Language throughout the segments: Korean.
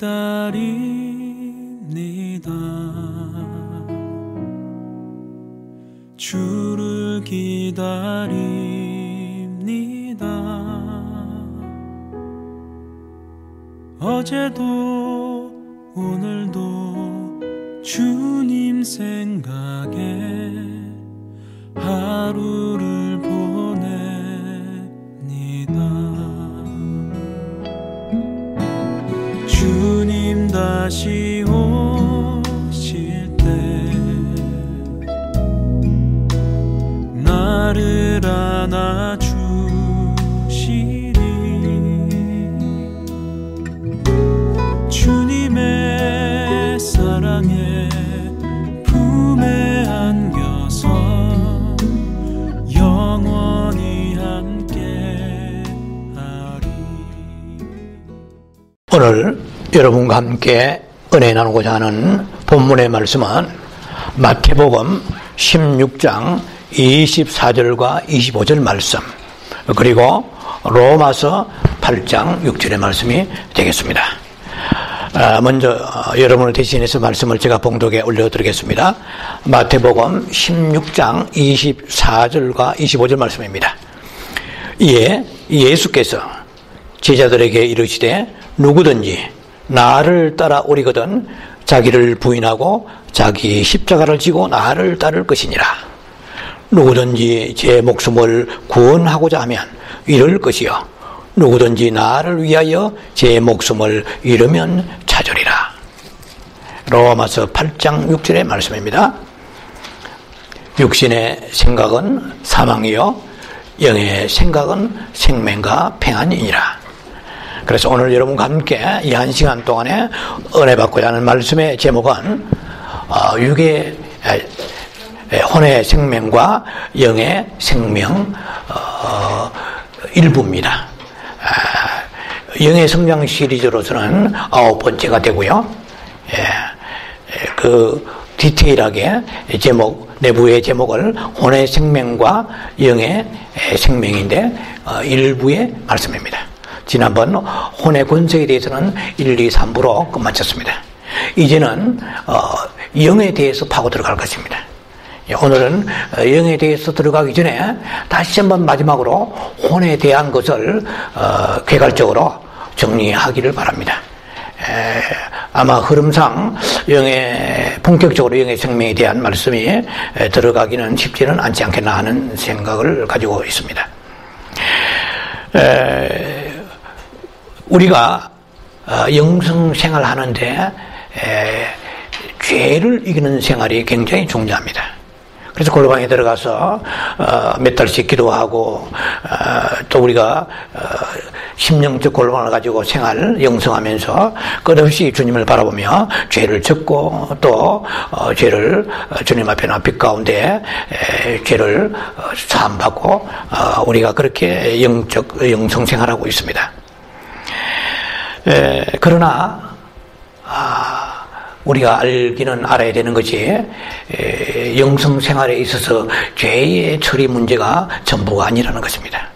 기다립니다. 주를 기다립니다. 어제도 오늘도 주님 생각에 하루를 보냅니다. 주님 다시 오실 때 나를 안아주시리. 주님의 사랑에 품에 안겨서 영원히 함께하리. 오늘 여러분과 함께 은혜 나누고자 하는 본문의 말씀은 마태복음 16장 24절과 25절 말씀, 그리고 로마서 8장 6절의 말씀이 되겠습니다. 먼저 여러분을 대신해서 말씀을 제가 봉독에 올려드리겠습니다. 마태복음 16장 24절과 25절 말씀입니다. 이에 예수께서 제자들에게 이르시되 누구든지 나를 따라오리거든 자기를 부인하고 자기 십자가를 지고 나를 따를 것이니라. 누구든지 제 목숨을 구원하고자 하면 잃을 것이요 누구든지 나를 위하여 제 목숨을 잃으면 찾으리라. 로마서 8장 6절의 말씀입니다. 육신의 생각은 사망이요 영의 생각은 생명과 평안이니라. 그래서 오늘 여러분과 함께 이 한 시간 동안에 은혜 받고자 하는 말씀의 제목은 육의 혼의 생명과 영의 생명 일부입니다. 영의 성장 시리즈로서는 9번째가 되고요. 그 디테일하게 제목, 내부의 제목을 혼의 생명과 영의 생명인데 일부의 말씀입니다. 지난번 혼의 권세에 대해서는 1, 2, 3부로 끝마쳤습니다. 이제는 영에 대해서 파고 들어갈 것입니다. 오늘은 영에 대해서 들어가기 전에 다시 한번 마지막으로 혼에 대한 것을 개괄적으로 정리하기를 바랍니다. 아마 흐름상 본격적으로 영의 생명에 대한 말씀이 들어가기는 쉽지는 않지 않겠나 하는 생각을 가지고 있습니다. 우리가 영성 생활하는데 죄를 이기는 생활이 굉장히 중요합니다. 그래서 골방에 들어가서 몇 달씩 기도하고 또 우리가 심령적 골방을 가지고 영성하면서 끝없이 주님을 바라보며 죄를 짓고 또 죄를 주님 앞에 납빛 가운데 죄를 사함받고 우리가 그렇게 영성 생활하고 있습니다. 그러나 우리가 알기는 알아야 되는 것이 영성 생활에 있어서 죄의 처리 문제가 전부가 아니라는 것입니다.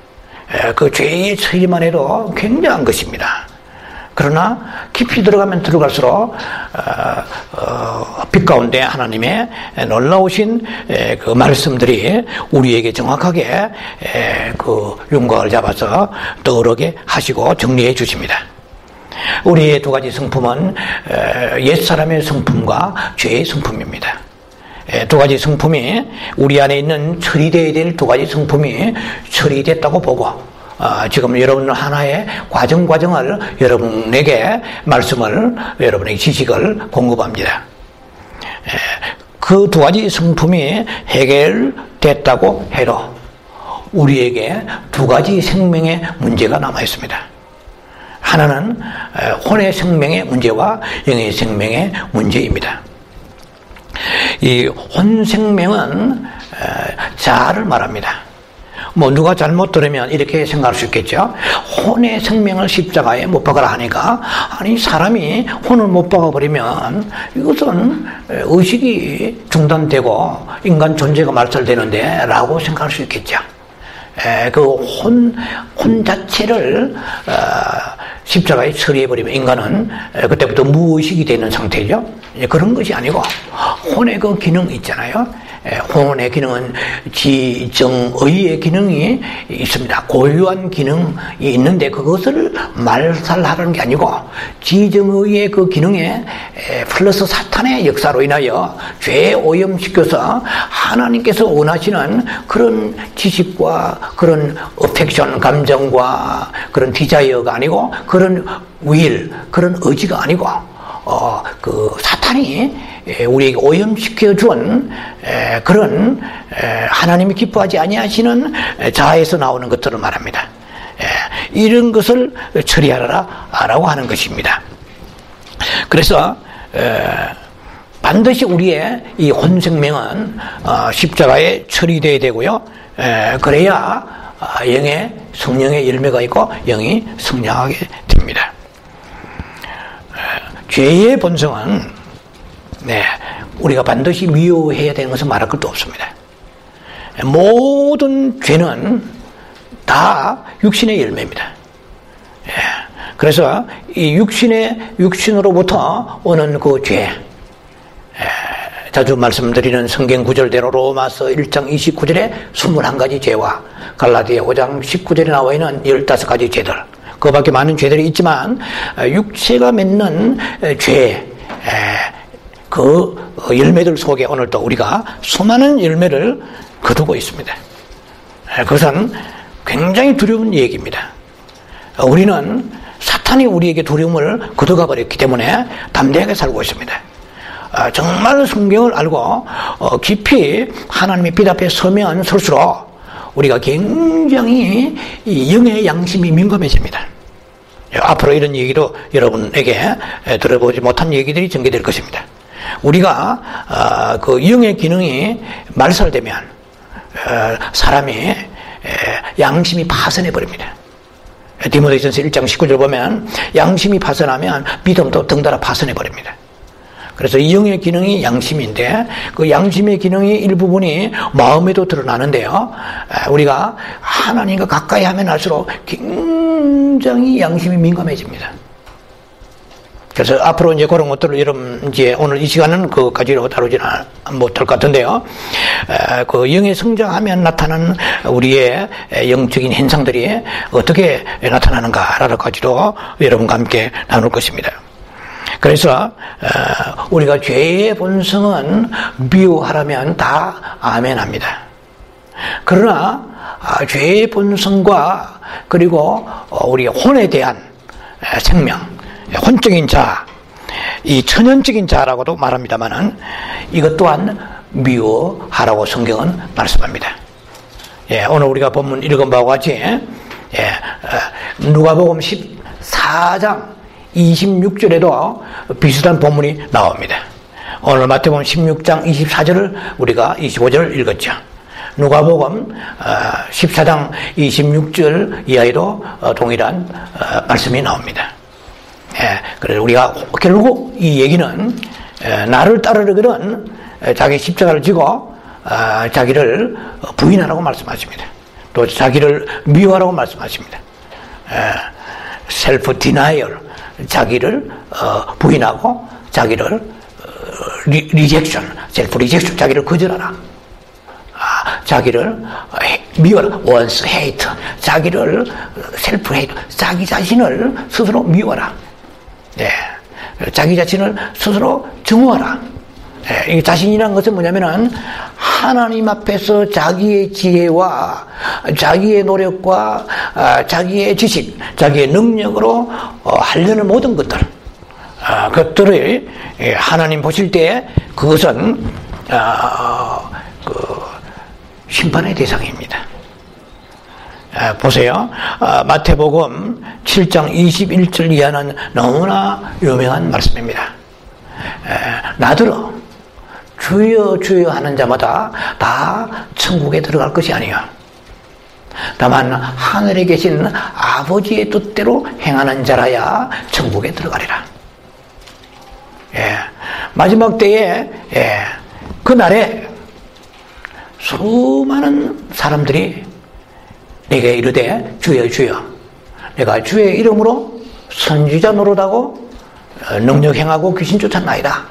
그 죄의 처리만 해도 굉장한 것입니다. 그러나 깊이 들어가면 들어갈수록 빛 가운데 하나님의 놀라우신 그 말씀들이 우리에게 정확하게 그 윤곽을 잡아서 떠오르게 하시고 정리해 주십니다. 우리의 두 가지 성품은 옛사람의 성품과 죄의 성품입니다. 두 가지 성품이 우리 안에 있는 처리되어야 될 두 가지 성품이 처리됐다고 보고 지금 여러분 하나의 과정을 여러분에게 말씀을 여러분에게 지식을 공급합니다. 그 두 가지 성품이 해결됐다고 해도 우리에게 두 가지 생명의 문제가 남아 있습니다. 하나는 혼의 생명의 문제와 영의 생명의 문제입니다. 이 혼 생명은 자아를 말합니다. 누가 잘못 들으면 이렇게 생각할 수 있겠죠. 혼의 생명을 십자가에 못 박으라 하니까 아니 사람이 혼을 못 박아버리면 이것은 의식이 중단되고 인간 존재가 말살되는데 라고 생각할 수 있겠죠. 그 혼 자체를 십자가에 처리해버리면 인간은 그때부터 무의식이 되는 상태죠. 그런 것이 아니고 혼의 그 기능 있잖아요. 혼의 기능은 지정의의 기능이 있습니다. 고유한 기능이 있는데 그것을 말살하는 게 아니고 지정의의 그 기능에 플러스 사탄의 역사로 인하여 죄에 오염시켜서 하나님께서 원하시는 그런 지식과 그런 어펙션 감정과 그런 디자이어가 아니고 그런 윌 그런 의지가 아니고 그 사탄이 우리에게 오염시켜 준 그런 하나님이 기뻐하지 아니하시는 자아에서 나오는 것들을 말합니다. 이런 것을 처리하라라고 하는 것입니다. 그래서 반드시 우리의 이 혼생명은 십자가에 처리되어야 되고요. 그래야 영의 성령의 열매가 있고 영이 성장하게 됩니다. 죄의 본성은 우리가 반드시 미워해야 되는 것은 말할 것도 없습니다. 모든 죄는 다 육신의 열매입니다. 그래서 이 육신으로부터 오는 그 죄, 자주 말씀드리는 성경 구절대로 로마서 1장 29절에 21가지 죄와 갈라디아 5장 19절에 나와 있는 15가지 죄들, 그 밖에 많은 죄들이 있지만 육체가 맺는 죄, 그 열매들 속에 오늘 또 우리가 수많은 열매를 거두고 있습니다. 그것은 굉장히 두려운 얘기입니다. 우리는 사탄이 우리에게 두려움을 거둬가 버렸기 때문에 담대하게 살고 있습니다. 정말 성경을 알고 깊이 하나님의 빛 앞에 서면 설수록 우리가 굉장히 영의 양심이 민감해집니다. 앞으로 이런 얘기도 여러분에게 들어보지 못한 얘기들이 전개될 것입니다. 우리가 그 영의 기능이 말살되면 사람이 양심이 파손해 버립니다. 디모데전서 1장 19절 보면 양심이 파손하면 믿음도 덩달아 파손해 버립니다. 그래서 이 영의 기능이 양심인데 그 양심의 기능이 일부분이 마음에도 드러나는데요. 우리가 하나님과 가까이 하면 할수록 굉장히 양심이 민감해집니다. 그래서 앞으로 이제 그런 것들을 여러분 이제 오늘 이 시간은 그까지로 다루지는 못할 것 같은데요. 그 영의 성장하면 나타나는 우리의 영적인 현상들이 어떻게 나타나는가라는 가지로 여러분과 함께 나눌 것입니다. 그래서 우리가 죄의 본성은 미워하라면 다 아멘합니다. 그러나 죄의 본성과 그리고 우리 혼에 대한 생명, 혼적인 자, 이 천연적인 자라고도 말합니다만은 이것 또한 미워하라고 성경은 말씀합니다. 오늘 우리가 본문 읽은 바와 같이 누가복음 14장 26절에도 비슷한 본문이 나옵니다. 오늘 마태복음 16장 24절을 우리가 25절을 읽었죠. 누가복음 14장 26절 이하에도 동일한 말씀이 나옵니다. 그래서 우리가 결국 이 얘기는 나를 따르려거든 자기 십자가를 지고 자기를 부인하라고 말씀하십니다. 또 자기를 미워하라고 말씀하십니다. 셀프 디나이얼, 자기를 부인하고 자기를 리젝션, 셀프 리젝션, 자기를 거절하라. 자기를 미워라. 원스 헤이트, 자기를 셀프 헤이트, 자기 자신을 스스로 미워라. 자기 자신을 스스로 증오하라. 이 자신이라는 것은 뭐냐면은 하나님 앞에서 자기의 지혜와 자기의 노력과 자기의 지식, 자기의 능력으로 하려는 모든 것들, 그것들을 하나님 보실 때 그것은 심판의 대상입니다. 보세요. 마태복음 7장 21절 이하는 너무나 유명한 말씀입니다. 나더러 주여 주여 하는 자마다 다 천국에 들어갈 것이 아니야. 다만 하늘에 계신 아버지의 뜻대로 행하는 자라야 천국에 들어가리라. 마지막 때에 그날에 수많은 사람들이 내게 이르되 주여 주여, 내가 주의 이름으로 선지자 노릇하고 능력 행하고 귀신 쫓았나이다.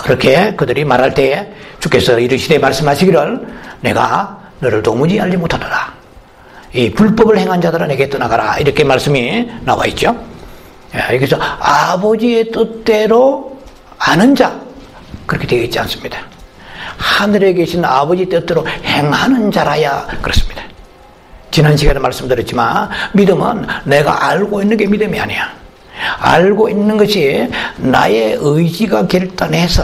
그렇게 그들이 말할 때에 주께서 이르시되 말씀하시기를 내가 너를 도무지 알지 못하노라. 이 불법을 행한 자들아 내게 떠나가라. 이렇게 말씀이 나와 있죠. 여기서 아버지의 뜻대로 아는 자 그렇게 되어 있지 않습니다. 하늘에 계신 아버지 뜻대로 행하는 자라야 그렇습니다. 지난 시간에 말씀드렸지만 믿음은 내가 알고 있는 게 믿음이 아니야. 알고 있는 것이 나의 의지가 결단해서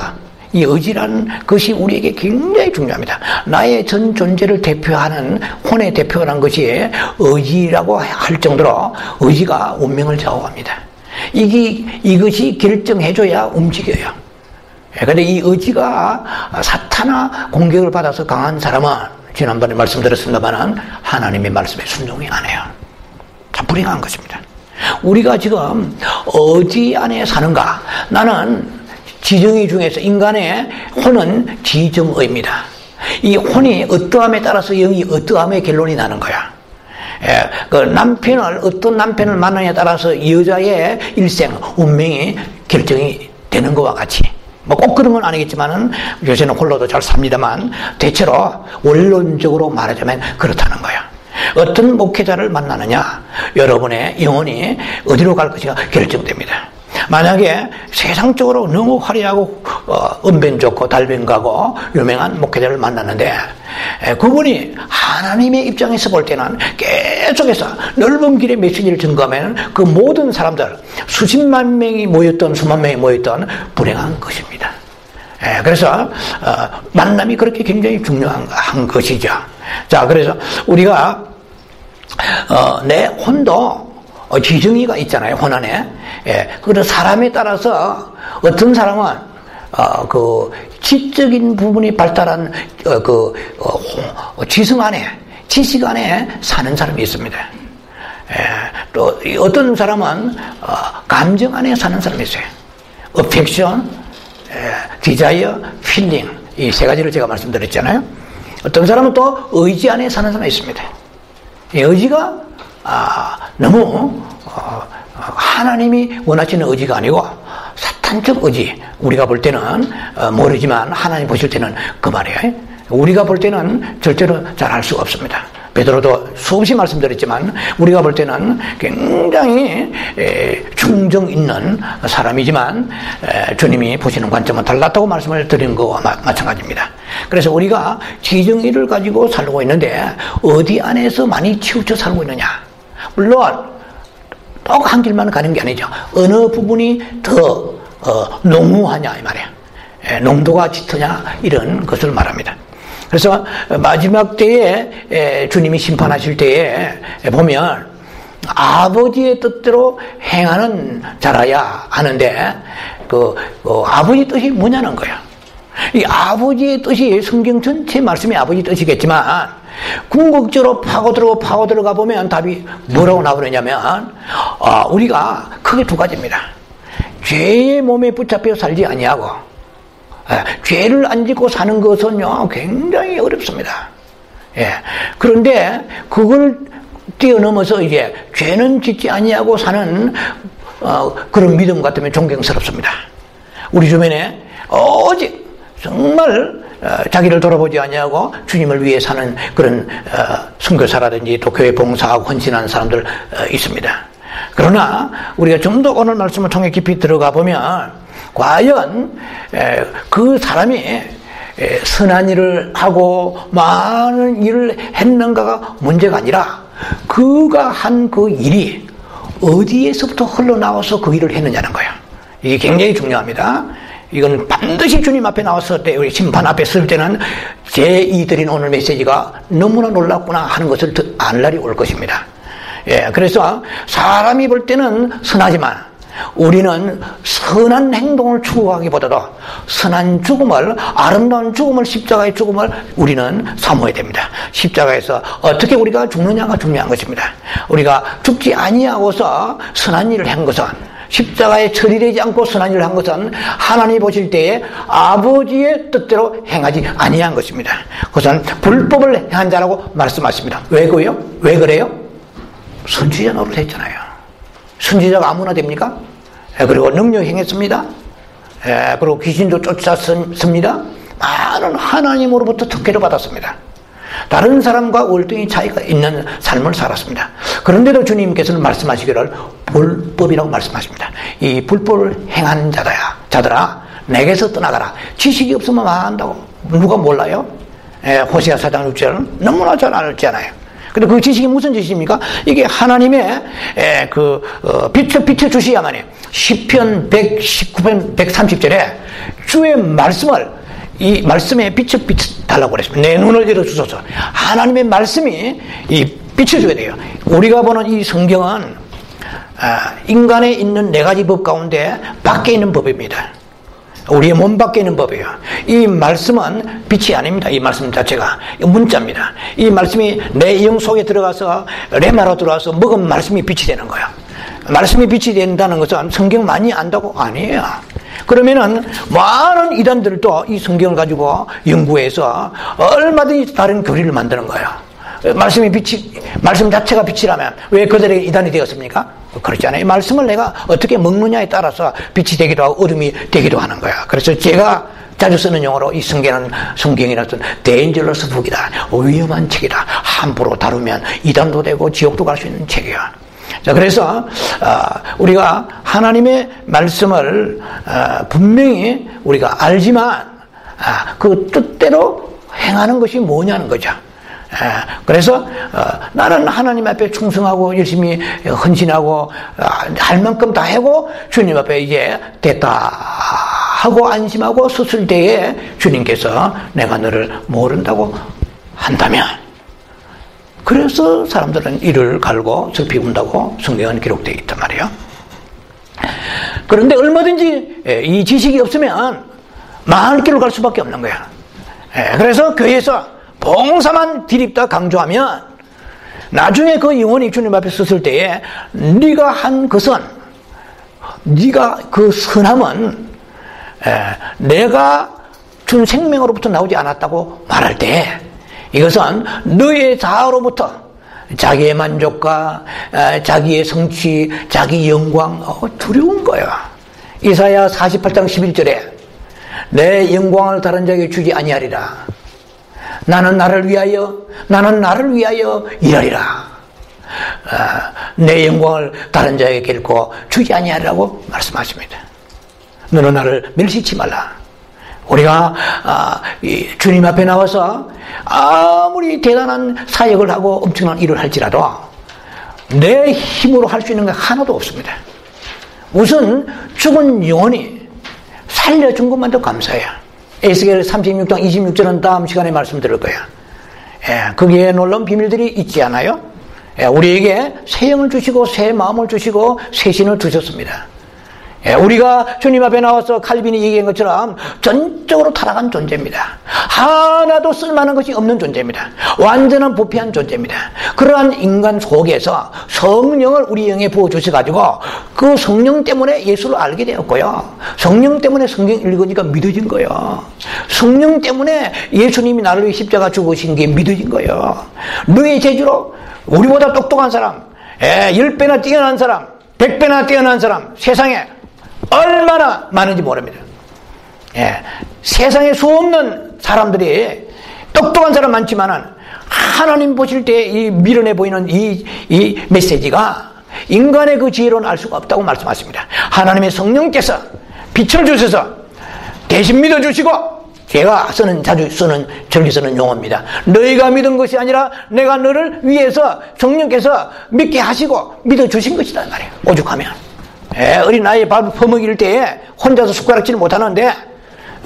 이 의지라는 것이 우리에게 굉장히 중요합니다. 나의 전 존재를 대표하는 혼의 대표라는 것이 의지라고 할 정도로 의지가 운명을 좌우합니다. 이것이 결정해줘야 움직여요. 그런데 이 의지가 사탄아 공격을 받아서 강한 사람은 지난번에 말씀드렸습니다만 하나님의 말씀에 순종이 안 해요. 참 불행한 것입니다. 우리가 지금 어디 안에 사는가? 나는 지정의 중에서 인간의 혼은 지정의입니다. 이 혼이 어떠함에 따라서 영이 어떠함의 결론이 나는 거야. 그 어떤 남편을 만나냐에 따라서 여자의 일생, 운명이 결정이 되는 것과 같이. 꼭 그런 건 아니겠지만은 요새는 홀로도 잘 삽니다만 대체로 원론적으로 말하자면 그렇다는 거야. 어떤 목회자를 만나느냐, 여러분의 영혼이 어디로 갈 것인가 결정됩니다. 만약에 세상적으로 너무 화려하고 언변 좋고 달변 가고 유명한 목회자를 만났는데 그분이 하나님의 입장에서 볼 때는 계속해서 넓은 길의 메시지를 증거하면 그 모든 사람들 수십만 명이 모였던 수만 명이 모였던 불행한 것입니다. 그래서 만남이 그렇게 굉장히 중요한 것이죠. 자, 그래서 우리가 내 혼도 지정의가 있잖아요, 혼 안에. 그래서 사람에 따라서 어떤 사람은 그 지적인 부분이 발달한 지성 안에, 지식 안에 사는 사람이 있습니다. 또 어떤 사람은 감정 안에 사는 사람이 있어요. 어펙션, 디자이어, 필링, 이 세 가지를 제가 말씀드렸잖아요. 어떤 사람은 또 의지 안에 사는 사람이 있습니다. 이 의지가 너무 하나님이 원하시는 의지가 아니고 사탄적 의지. 우리가 볼 때는 모르지만 하나님 보실 때는 그 말이에요. 우리가 볼 때는 절대로 잘 알 수가 없습니다. 베드로도 수없이 말씀드렸지만 우리가 볼 때는 굉장히 충정 있는 사람이지만 주님이 보시는 관점은 달랐다고 말씀을 드린 것과 마찬가지입니다. 그래서 우리가 지정의를 가지고 살고 있는데 어디 안에서 많이 치우쳐 살고 있느냐. 물론 꼭 한 길만 가는 게 아니죠. 어느 부분이 더 농후하냐 이 말이에요. 농도가 짙으냐 이런 것을 말합니다. 그래서 마지막 때에 주님이 심판하실 때에 보면 아버지의 뜻대로 행하는 자라야 하는데 아버지 뜻이 뭐냐는 거야. 이 아버지의 뜻이 성경 전체 말씀이 아버지 뜻이겠지만 궁극적으로 파고 들어가 보면 답이 뭐라고 나오느냐면 우리가 크게 두 가지입니다. 죄의 몸에 붙잡혀 살지 아니하고 죄를 안 짓고 사는 것은요 굉장히 어렵습니다. 그런데 그걸 뛰어넘어서 이제 죄는 짓지 아니하고 사는 그런 믿음 같으면 존경스럽습니다. 우리 주변에 오직 정말 자기를 돌아보지 아니하고 주님을 위해 사는 그런 선교사라든지 또 교회 봉사하고 헌신하는 사람들 있습니다. 그러나 우리가 좀 더 오늘 말씀을 통해 깊이 들어가 보면 과연 그 사람이 선한 일을 하고 많은 일을 했는가가 문제가 아니라 그가 한 그 일이 어디에서부터 흘러나와서 그 일을 했느냐는 거예요. 이게 굉장히 중요합니다. 이건 반드시 주님 앞에 나왔을 때, 우리 심판 앞에 설 때는 제2 드린 오늘 메시지가 너무나 놀랍구나 하는 것을 알 날이 올 것입니다. 그래서 사람이 볼 때는 선하지만 우리는 선한 행동을 추구하기보다도 선한 죽음을, 아름다운 죽음을, 십자가의 죽음을 우리는 사모해야 됩니다. 십자가에서 어떻게 우리가 죽느냐가 중요한 것입니다. 우리가 죽지 아니하고서 선한 일을 한 것은, 십자가에 처리되지 않고 선한 일을 한 것은 하나님이 보실 때에 아버지의 뜻대로 행하지 아니한 것입니다. 그것은 불법을 행한 자라고 말씀하십니다. 왜 그래요? 선지자 노릇 했잖아요. 선지자가 아무나 됩니까? 그리고 능력 행했습니다. 그리고 귀신도 쫓았습니다. 많은 하나님으로부터 특혜를 받았습니다. 다른 사람과 월등히 차이가 있는 삶을 살았습니다. 그런데도 주님께서는 말씀하시기를 불법이라고 말씀하십니다. 이 불법을 행한 자들아 내게서 떠나가라. 지식이 없으면 망한다고. 누가 몰라요? 호세아 4장 6절은 너무나 잘 알잖아요. 근데 그 지식이 무슨 지식입니까? 이게 하나님의 빛을 비춰주셔야만 해요. 시편 119편 130절에 주의 말씀을, 이 말씀에 빛을 비춰달라고 그랬습니다. 내 눈을 열어주소서. 하나님의 말씀이 이 비춰줘야 돼요. 우리가 보는 이 성경은 인간에 있는 네 가지 법 가운데 밖에 있는 법입니다. 우리의 몸 밖에 있는 법이에요. 이 말씀은 빛이 아닙니다. 이 말씀 자체가 문자입니다. 이 말씀이 내 영 속에 들어가서 레마로 들어와서 먹은 말씀이 빛이 되는 거예요. 말씀이 빛이 된다는 것은 성경 많이 안다고 아니에요. 그러면은 많은 이단들도 이 성경을 가지고 연구해서 얼마든지 다른 교리를 만드는 거예요. 말씀 자체가 빛이라면 왜 그들에게 이단이 되었습니까? 그렇지 않아요. 말씀을 내가 어떻게 먹느냐에 따라서 빛이 되기도 하고 어둠이 되기도 하는 거야. 그래서 제가 자주 쓰는 용어로 이 성경이라는 데인저러스 북이다. 위험한 책이다. 함부로 다루면 이단도 되고 지옥도 갈 수 있는 책이야. 자, 그래서 우리가 하나님의 말씀을 분명히 우리가 알지만 그 뜻대로 행하는 것이 뭐냐는 거죠. 그래서 나는 하나님 앞에 충성하고 열심히 헌신하고 할 만큼 다 하고 주님 앞에 이제 됐다 하고 안심하고 섰을 때에 주님께서 내가 너를 모른다고 한다면, 그래서 사람들은 이를 갈고 슬피 운다고 성경은 기록되어 있단 말이에요. 그런데 얼마든지 이 지식이 없으면 망할 길로 갈 수밖에 없는 거야. 그래서 교회에서 봉사만 디립다 강조하면 나중에 그 영혼이 주님 앞에 섰을 때에 네가 한 것은, 네가 그 선함은 내가 준 생명으로부터 나오지 않았다고 말할 때 이것은 너의 자아로부터 자기의 만족과 자기의 성취, 자기 영광 두려운 거야. 이사야 48장 11절에 내 영광을 다른 자에게 주지 아니하리라. 나는 나를 위하여 일하리라. 내 영광을 다른 자에게 결코 주지 아니하리라고 말씀하십니다. 너는 나를 멸시치 말라. 우리가 주님 앞에 나와서 아무리 대단한 사역을 하고 엄청난 일을 할지라도 내 힘으로 할 수 있는 게 하나도 없습니다. 우선 죽은 영혼이 살려준 것만도 감사해요. 에스겔 36장 26절은 다음 시간에 말씀드릴 거예요. 거기에 놀라운 비밀들이 있지 않아요? 우리에게 새 영을 주시고 새 마음을 주시고 새 신을 주셨습니다. 우리가 주님 앞에 나와서 칼빈이 얘기한 것처럼 전적으로 타락한 존재입니다. 하나도 쓸만한 것이 없는 존재입니다. 완전한 부패한 존재입니다. 그러한 인간 속에서 성령을 우리 영에 부어주셔가지고 그 성령 때문에 예수를 알게 되었고요. 성령 때문에 성경 읽으니까 믿어진 거예요. 성령 때문에 예수님이 나를 위해 십자가 죽으신 게 믿어진 거예요. 너의 재주로 우리보다 똑똑한 사람, 10배나 뛰어난 사람, 100배나 뛰어난 사람, 세상에 얼마나 많은지 모릅니다. 세상에 수없는 사람들이 똑똑한 사람 많지만은 하나님 보실 때 이 미련해 보이는 이 메시지가 인간의 그 지혜로는 알 수가 없다고 말씀하십니다. 하나님의 성령께서 빛을 주셔서 대신 믿어주시고, 제가 자주 쓰는 절기 쓰는 용어입니다. 너희가 믿은 것이 아니라 내가 너를 위해서 성령께서 믿게 하시고 믿어주신 것이다 말이에요. 오죽하면 어린아이 밥 퍼먹일 때에 혼자서 숟가락질 못하는데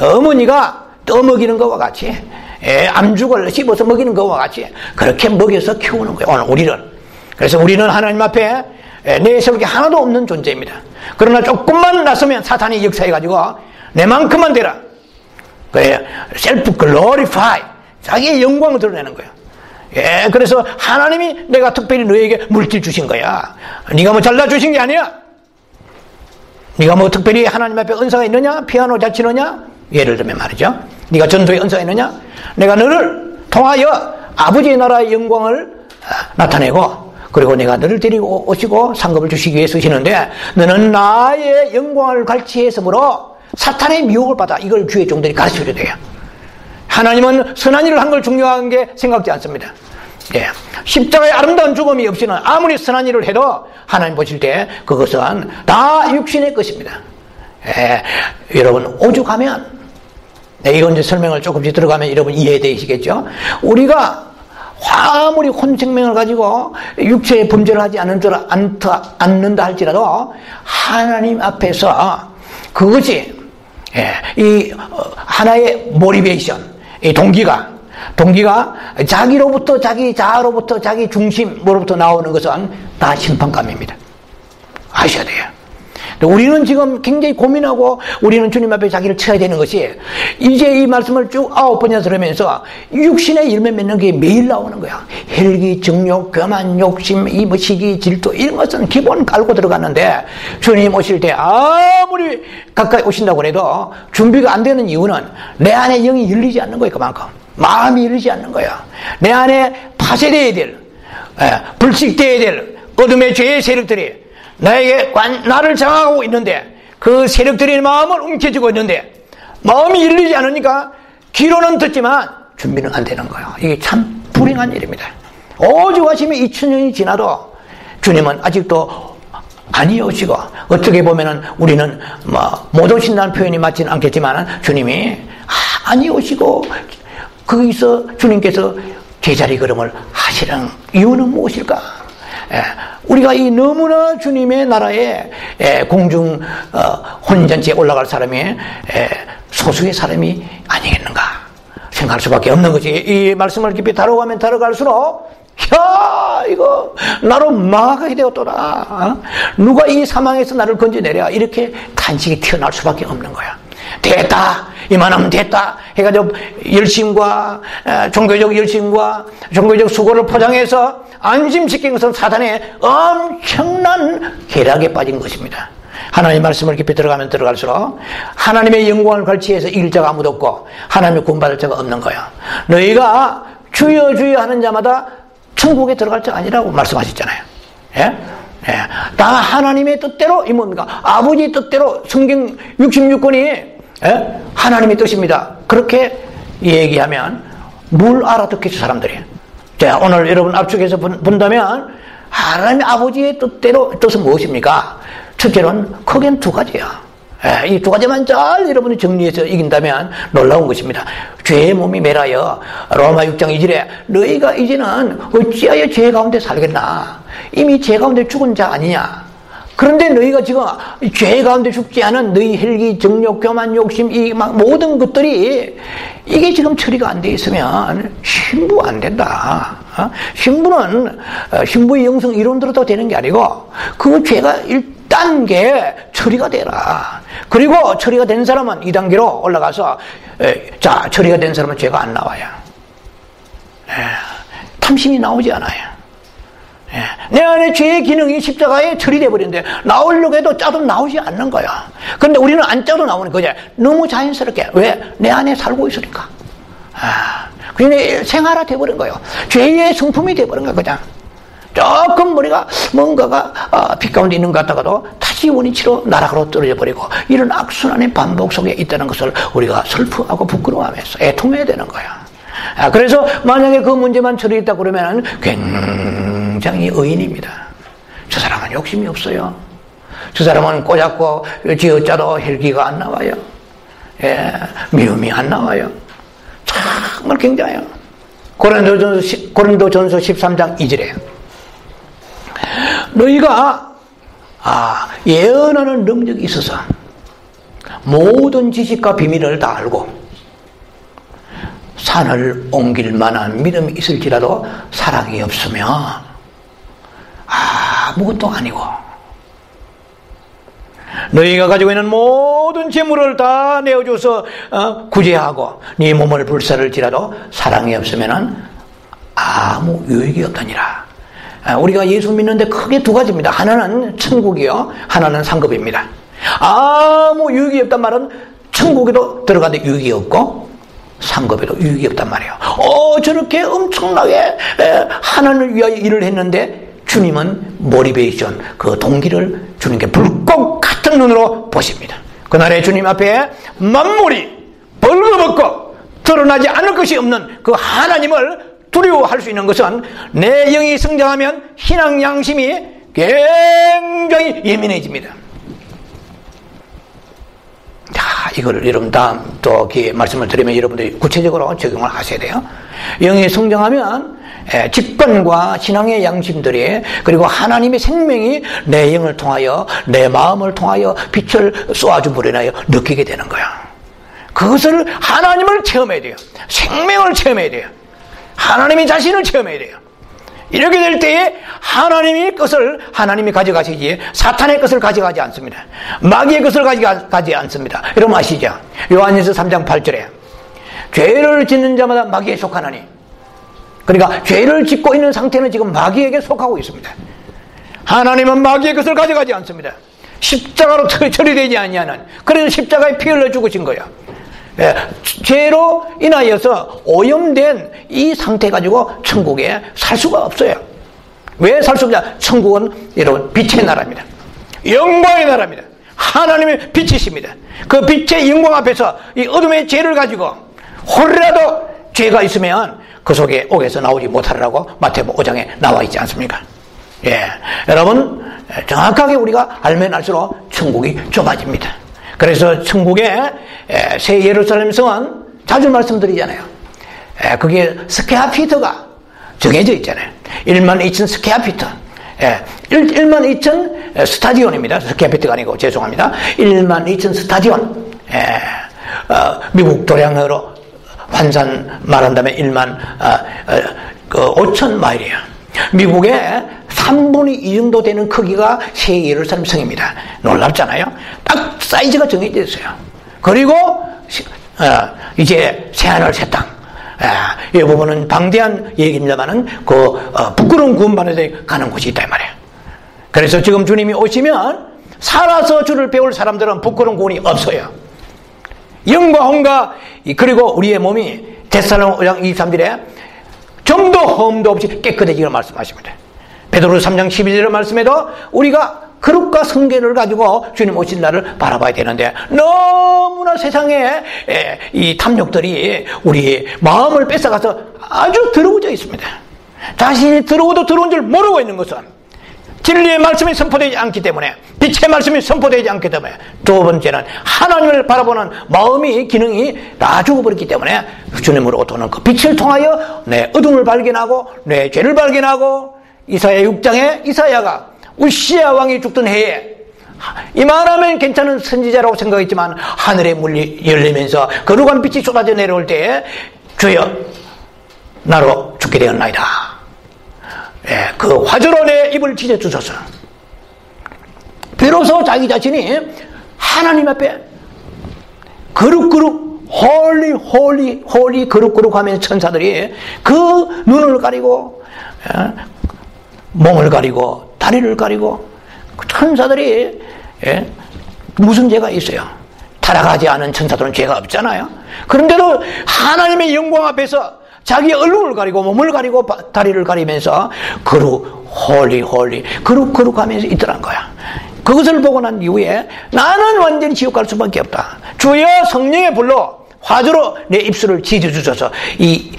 어머니가 떠먹이는 것과 같이 암죽을 씹어서 먹이는 것과 같이 그렇게 먹여서 키우는 거예요. 오늘 우리는. 그래서 우리는 하나님 앞에 내세울 게 하나도 없는 존재입니다. 그러나 조금만 나서면 사탄이 역사해가지고 내만큼만 되라. 그래, 셀프 글로리파이, 자기의 영광을 드러내는 거예요. 그래서 하나님이 내가 특별히 너에게 물질 주신 거야. 네가 뭐 잘나 주신 게 아니야. 네가 뭐 특별히 하나님 앞에 은사가 있느냐? 피아노 잘 치느냐? 예를 들면 말이죠. 네가 전도에 은사가 있느냐? 내가 너를 통하여 아버지의 나라의 영광을 나타내고 그리고 내가 너를 데리고 오시고 상급을 주시기 위해 쓰시는데 너는 나의 영광을 갈취했으므로 사탄의 미혹을 받아. 이걸 주의 종들이 가르쳐줘야 돼요. 하나님은 선한 일을 한 걸 중요한 게 생각지 않습니다. 예. 십자가의 아름다운 죽음이 없이는 아무리 선한 일을 해도 하나님 보실 때 그것은 다 육신의 것입니다. 예. 여러분 오죽하면, 이건 이제 설명을 조금씩 들어가면 여러분 이해되시겠죠? 우리가 아무리 혼생명을 가지고 육체의 범죄를 하지 않는다 할지라도 하나님 앞에서 그것이 이 하나의 모티베이션, 이 동기가 자기로부터, 자기 자아로부터, 자기 중심으로부터 나오는 것은 다 심판감입니다. 아셔야 돼요. 우리는 지금 굉장히 고민하고 우리는 주님 앞에 자기를 쳐야 되는 것이, 이제 이 말씀을 쭉 9번이나 들으면서 육신의 열매 맺는 게 매일 나오는 거야. 혈기, 정욕, 교만, 욕심, 시기, 질투, 이런 것은 기본 깔고 들어갔는데 주님 오실 때 아무리 가까이 오신다고 해도 준비가 안 되는 이유는 내 안에 영이 열리지 않는 거예요. 그만큼 마음이 열리지 않는 거야. 내 안에 파쇄되어야 될, 불식되어야 될 어둠의 죄의 세력들이 나를 장악하고 있는데, 그 세력들이 마음을 움켜쥐고 있는데 마음이 열리지 않으니까 귀로는 듣지만 준비는 안 되는 거예요. 이게 참 불행한 일입니다. 오죽하시면 2000년이 지나도 주님은 아직도 아니 오시고, 어떻게 보면은 우리는 못 오신다는 표현이 맞지는 않겠지만 주님이 아니 오시고 거기서 주님께서 제자리 걸음을 하시는 이유는 무엇일까? 우리가 이 너무나 주님의 나라에 공중 혼전지에 올라갈 사람이 소수의 사람이 아니겠는가 생각할 수밖에 없는 거지. 이 말씀을 깊이 다뤄가면 다뤄갈수록 이거 나로 망하게 되었더라, 누가 이 사망에서 나를 건져내랴, 이렇게 탄식이 튀어나올 수밖에 없는 거야. 됐다, 이만하면 됐다 해가지고 열심과 종교적 열심과 종교적 수고를 포장해서 안심시킨 것은 사단의 엄청난 계략에 빠진 것입니다. 하나님의 말씀을 깊이 들어가면 들어갈수록 하나님의 영광을 갈취해서 이길 자가 아무도 없고 하나님의 구원받을 자가 없는 거야. 너희가 주여 주여 하는 자마다 천국에 들어갈 자가 아니라고 말씀하셨잖아요. 예? 다 하나님의 뜻대로, 이 뭡니까? 아버지의 뜻대로, 성경 66권이 하나님의 뜻입니다. 그렇게 얘기하면 뭘 알아듣겠죠, 사람들이? 자, 오늘 여러분 압축해서 본다면 하나님의 아버지의 뜻은 무엇입니까? 첫째로는 크게는 두 가지야. 이 두 가지만 잘 여러분이 정리해서 이긴다면 놀라운 것입니다. 죄의 몸이 매라여 로마 6장 2절에 너희가 이제는 어찌하여 죄 가운데 살겠나? 이미 죄 가운데 죽은 자 아니냐? 그런데 너희가 지금 죄 가운데 죽지 않은 너희 혈기, 정욕, 교만, 욕심, 이 모든 것들이 이게 지금 처리가 안 돼 있으면 신부 안 된다. 신부는 신부의 영성 이론대로 되는 게 아니고 그 죄가 1단계 처리가 되라. 그리고 처리가 된 사람은 2단계로 올라가서 자, 처리가 된 사람은 죄가 안 나와요. 탐심이 나오지 않아요. 내 안에 죄의 기능이 십자가에 처리되어 버리는데 나오려고 해도 짜도 나오지 않는 거야. 그런데 우리는 안 짜도 나오는 거지. 너무 자연스럽게. 왜? 내 안에 살고 있으니까. 그냥 생활화 돼버린 거예요. 죄의 성품이 돼버린 거야, 그냥. 조금 머리가 뭔가가 빛 가운데 있는 것 같다가도 다시 원위치로 나락으로 떨어져 버리고, 이런 악순환의 반복 속에 있다는 것을 우리가 슬퍼하고 부끄러워하면서 애통해야 되는 거야. 그래서 만약에 그 문제만 처리했다 그러면 굉장히 의인입니다. 저 사람은 욕심이 없어요. 저 사람은 꼬잡고 쥐어짜도 혈기가 안 나와요. 미움이 안 나와요. 정말 굉장해요. 고린도전서 13장 2절에 너희가 예언하는 능력이 있어서 모든 지식과 비밀을 다 알고 산을 옮길 만한 믿음이 있을지라도 사랑이 없으면 아무것도 아니고, 너희가 가지고 있는 모든 재물을 다 내어줘서 구제하고 네 몸을 불살을지라도 사랑이 없으면 아무 유익이 없다니라. 우리가 예수 믿는데 크게 두 가지입니다. 하나는 천국이요, 하나는 상급입니다. 아무 유익이 없단 말은 천국에도 들어가는데 유익이 없고 상급에도 유익이 없단 말이에요. 저렇게 엄청나게 하나님을 위하여 일을 했는데 주님은 모티베이션, 그 동기를 주님께 불꽃 같은 눈으로 보십니다. 그날에 주님 앞에 만물이 벌거벗고 드러나지 않을 것이 없는 그 하나님을 두려워할 수 있는 것은 내 영이 성장하면 신앙 양심이 굉장히 예민해집니다. 자, 이걸 여러분 다음 또 기회에 말씀을 드리면 여러분들이 구체적으로 적용을 하셔야 돼요. 영이 성장하면 직관과 신앙의 양심들이, 그리고 하나님의 생명이 내 영을 통하여, 내 마음을 통하여 빛을 쏘아줌으로 인하여 느끼게 되는 거야. 그것을 하나님을 체험해야 돼요. 생명을 체험해야 돼요. 하나님의 자신을 체험해야 돼요. 이렇게 될 때에 하나님의 것을 하나님이 가져가시지 사탄의 것을 가져가지 않습니다. 마귀의 것을 가져가지 않습니다. 여러분 아시죠? 요한일서 3장 8절에 죄를 짓는 자마다 마귀에 속하나니, 그러니까 죄를 짓고 있는 상태는 지금 마귀에게 속하고 있습니다. 하나님은 마귀의 것을 가져가지 않습니다. 십자가로 처리되지 아니하는, 그래서 십자가에 피 흘려 죽으신 거예요. 죄로 인하여서 오염된 이 상태 가지고 천국에 살 수가 없어요. 왜 살 수 없냐? 천국은 여러분 빛의 나라입니다. 영광의 나라입니다. 하나님의 빛이십니다. 그 빛의 영광 앞에서 이 어둠의 죄를 가지고 혹이라도 죄가 있으면 그 속에 옥에서 나오지 못하리라고 마태복음 5장에 나와 있지 않습니까? 여러분 정확하게 우리가 알면 알수록 천국이 좁아집니다. 그래서 천국의 새 예루살렘 성은 자주 말씀드리잖아요. 그게 스퀘어피트가 정해져 있잖아요. 12,000 스퀘어피트. 12,000 스타디온입니다. 스퀘어피트가 아니고 죄송합니다. 12,000 스타디온. 미국 도량으로 환산 말한다면 15,000마일이에요. 미국의 3분의 2 정도 되는 크기가 새 예루살렘 성입니다. 놀랍잖아요. 딱 사이즈가 정해져 있어요. 그리고 이제 새하늘 새 땅, 이 부분은 방대한 얘기입니다만은 부끄러운 구원받는 데 가는 곳이 있다 이 말이에요. 그래서 지금 주님이 오시면 살아서 주를 배울 사람들은 부끄러운 구원이 없어요. 영과 혼과, 그리고 우리의 몸이 데살로니가 5장 23절에 점도 흠도 없이 깨끗해지기를 말씀하십니다. 베드로서 3장 12절의 말씀에도 우리가 거룩과 성결을 가지고 주님 오신 날을 바라봐야 되는데, 너무나 세상에 이 탐욕들이 우리의 마음을 뺏어가서 아주 더러워져 있습니다. 자신이 더러워도 더러운 줄 모르고 있는 것은 진리의 말씀이 선포되지 않기 때문에, 빛의 말씀이 선포되지 않기 때문에, 두 번째는 하나님을 바라보는 마음이 기능이 다 죽어버렸기 때문에 주님으로부터 오는 그 빛을 통하여 내 어둠을 발견하고 내 죄를 발견하고, 이사야 6장에 이사야가 우시야 왕이 죽던 해에 이만하면 괜찮은 선지자라고 생각했지만 하늘의 문이 열리면서 거룩한 빛이 쏟아져 내려올 때에 주여 나로 죽게 되었나이다. 그 화조로 내 입을 찢어주소서. 비로소 자기 자신이 하나님 앞에 거룩거룩 홀리 거룩거룩 하면서 천사들이 그 눈을 가리고 몸을 가리고 다리를 가리고, 천사들이 무슨 죄가 있어요? 타락하지 않은 천사들은 죄가 없잖아요. 그런데도 하나님의 영광 앞에서 자기 얼굴을 가리고 몸을 가리고 다리를 가리면서 홀리 거룩 하면서 있더란 거야. 그것을 보고 난 이후에 나는 완전히 지옥 갈 수밖에 없다. 주여 성령의 불로 화조로 내 입술을 지져주셔서 이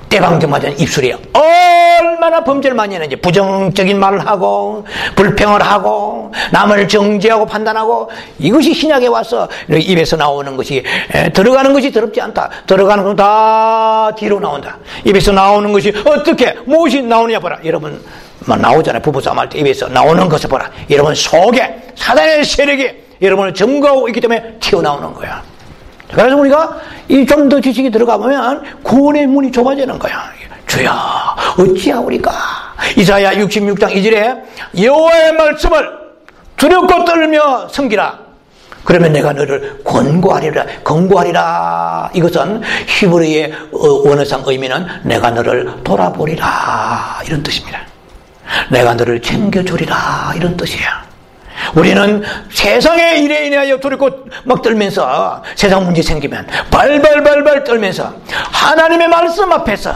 때방정 맞은 입술이 얼마나 범죄를 많이 했는지, 부정적인 말을 하고 불평을 하고 남을 정죄하고 판단하고, 이것이 신약에 와서 입에서 나오는 것이, 들어가는 것이 더럽지 않다. 들어가는 건 다 뒤로 나온다. 입에서 나오는 것이 어떻게 무엇이 나오느냐 보라. 여러분 나오잖아요. 부부싸움 할 때 입에서 나오는 것을 보라. 여러분 속에 사단의 세력이 여러분을 점거하고 있기 때문에 튀어나오는 거야. 그래서 우리가 이 좀 더 지식이 들어가 보면 구원의 문이 좁아지는 거야. 주여 어찌하오리까. 이사야 66장 2절에 여호와의 말씀을 두렵고 떨며 섬기라. 그러면 내가 너를 권고하리라. 이것은 히브리의 원어상 의미는 내가 너를 돌아보리라 이런 뜻입니다. 내가 너를 챙겨주리라 이런 뜻이야. 우리는 세상의 일에 인하여 두렵고 막 떨면서, 세상 문제 생기면 발발발발 떨면서 하나님의 말씀 앞에서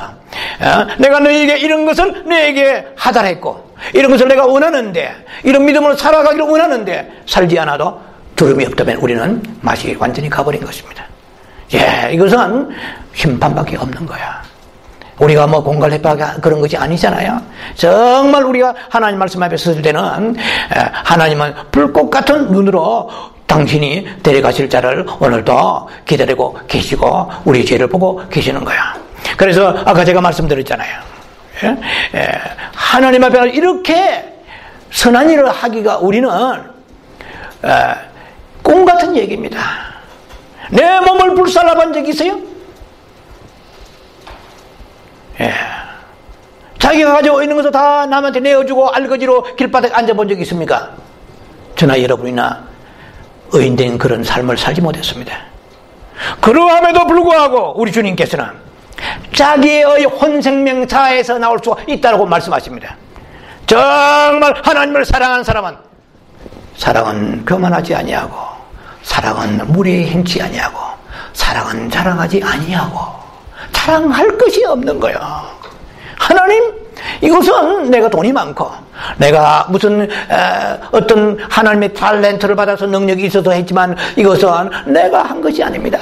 내가 너에게 이런 것을 너에게 하달했고 이런 것을 내가 원하는데, 이런 믿음으로 살아가기를 원하는데 살지 않아도 두려움이 없다면 우리는 맛이 완전히 가버린 것입니다. 예, 이것은 심판밖에 없는 거야. 우리가 뭐 공갈해파가 그런 것이 아니잖아요. 정말 우리가 하나님 말씀 앞에 섰을 때는 하나님은 불꽃 같은 눈으로 당신이 데려가실 자를 오늘도 기다리고 계시고 우리 죄를 보고 계시는 거야. 그래서 아까 제가 말씀드렸잖아요. 하나님 앞에 이렇게 선한 일을 하기가 우리는 꿈 같은 얘기입니다. 내 몸을 불살라 본 적이 있어요? 자기가 가지고 있는 것을 다 남한테 내어주고 알거지로 길바닥에 앉아본 적이 있습니까? 저나 여러분이나 의인된 그런 삶을 살지 못했습니다. 그러함에도 불구하고 우리 주님께서는 자기의 혼생명사에서 나올 수 있다고 말씀하십니다. 정말 하나님을 사랑하는 사랑은 교만하지 아니하고, 사랑은 무리에 행치 아니하고, 사랑은 자랑하지 아니하고, 자랑할 것이 없는 거예요. 하나님, 이것은 내가 돈이 많고, 내가 무슨 어떤 하나님의 탤런트를 받아서 능력이 있어서 했지만 이것은 내가 한 것이 아닙니다.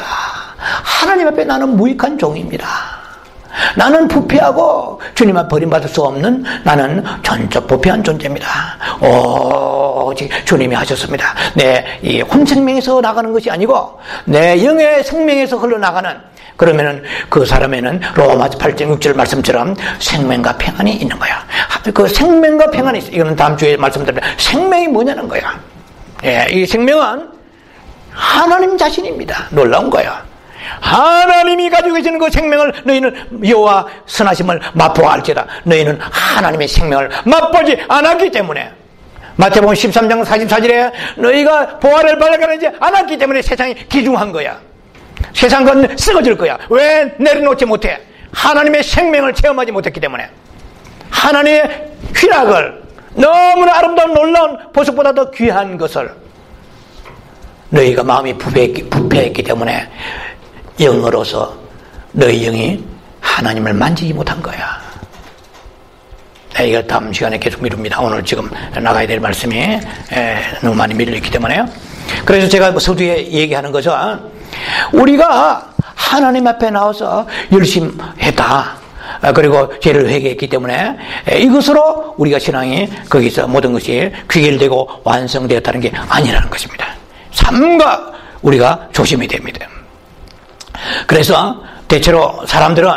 하나님 앞에 나는 무익한 종입니다. 나는 부패하고 주님 앞에 버림받을 수 없는 나는 전적 부패한 존재입니다. 오직 주님이 하셨습니다. 내 이 혼생명에서 나가는 것이 아니고 내 영의 생명에서 흘러나가는, 그러면은 그 사람에는 로마서 8장 6절 말씀처럼 생명과 평안이 있는 거야. 그 생명과 평안이 있어. 이거는 다음 주에 말씀드릴 생명이 뭐냐는 거야. 예, 이 생명은 하나님 자신입니다. 놀라운 거야. 하나님이 가지고 계시는 그 생명을 너희는 여호와 선하심을 맛보아할지라. 너희는 하나님의 생명을 맛보지 않았기 때문에, 마태복음 13장 44절에 너희가 보화를 발견하지 않았기 때문에 세상이 기중한 거야. 세상은 썩어질 거야. 왜 내려놓지 못해? 하나님의 생명을 체험하지 못했기 때문에. 하나님의 휘락을, 너무나 아름다운 놀라운 보석보다 더 귀한 것을 너희가 마음이 부패했기 때문에 영으로서 너희 영이 하나님을 만지지 못한 거야. 이거 다음 시간에 계속 미룹니다. 오늘 지금 나가야 될 말씀이 너무 많이 밀려있기 때문에요. 그래서 제가 서두에 얘기하는 것은 우리가 하나님 앞에 나와서 열심히 했다. 그리고 죄를 회개했기 때문에 이것으로 우리가 신앙이 거기서 모든 것이 귀결되고 완성되었다는 게 아니라는 것입니다. 삼가 우리가 조심해야 됩니다. 그래서 대체로 사람들은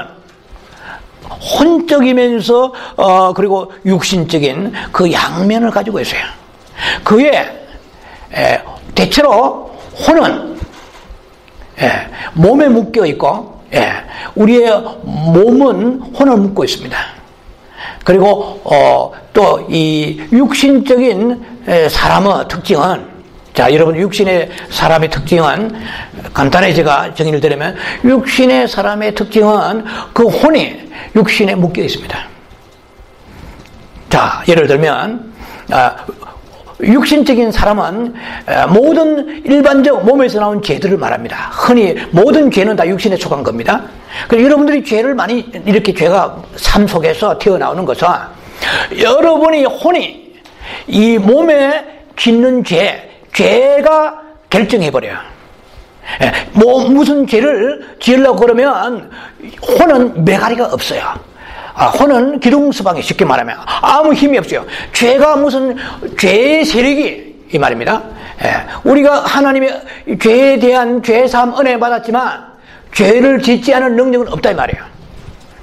혼적이면서 그리고 육신적인 그 양면을 가지고 있어요. 그에 대체로 혼은 몸에 묶여 있고, 우리의 몸은 혼을 묶고 있습니다. 그리고 또 이 육신적인 사람의 특징은, 자, 여러분, 육신의 사람의 특징은 간단히 제가 정의를 드리면, 육신의 사람의 특징은 그 혼이 육신에 묶여 있습니다. 자, 예를 들면 육신적인 사람은 모든 일반적 몸에서 나온 죄들을 말합니다. 흔히 모든 죄는 다 육신에 속한 겁니다. 그래서 여러분들이 죄를 많이, 이렇게 죄가 삶 속에서 튀어나오는 것은 여러분이 혼이 이 몸에 짓는 죄가 결정해버려요. 무슨 죄를 지으려고 그러면 혼은 매가리가 없어요. 혼은 기둥수방에, 쉽게 말하면 아무 힘이 없어요. 죄가 무슨 죄의 세력이, 이 말입니다. 우리가 하나님의 죄에 대한 죄사함 은혜 받았지만 죄를 짓지 않을 능력은 없다, 이 말이에요.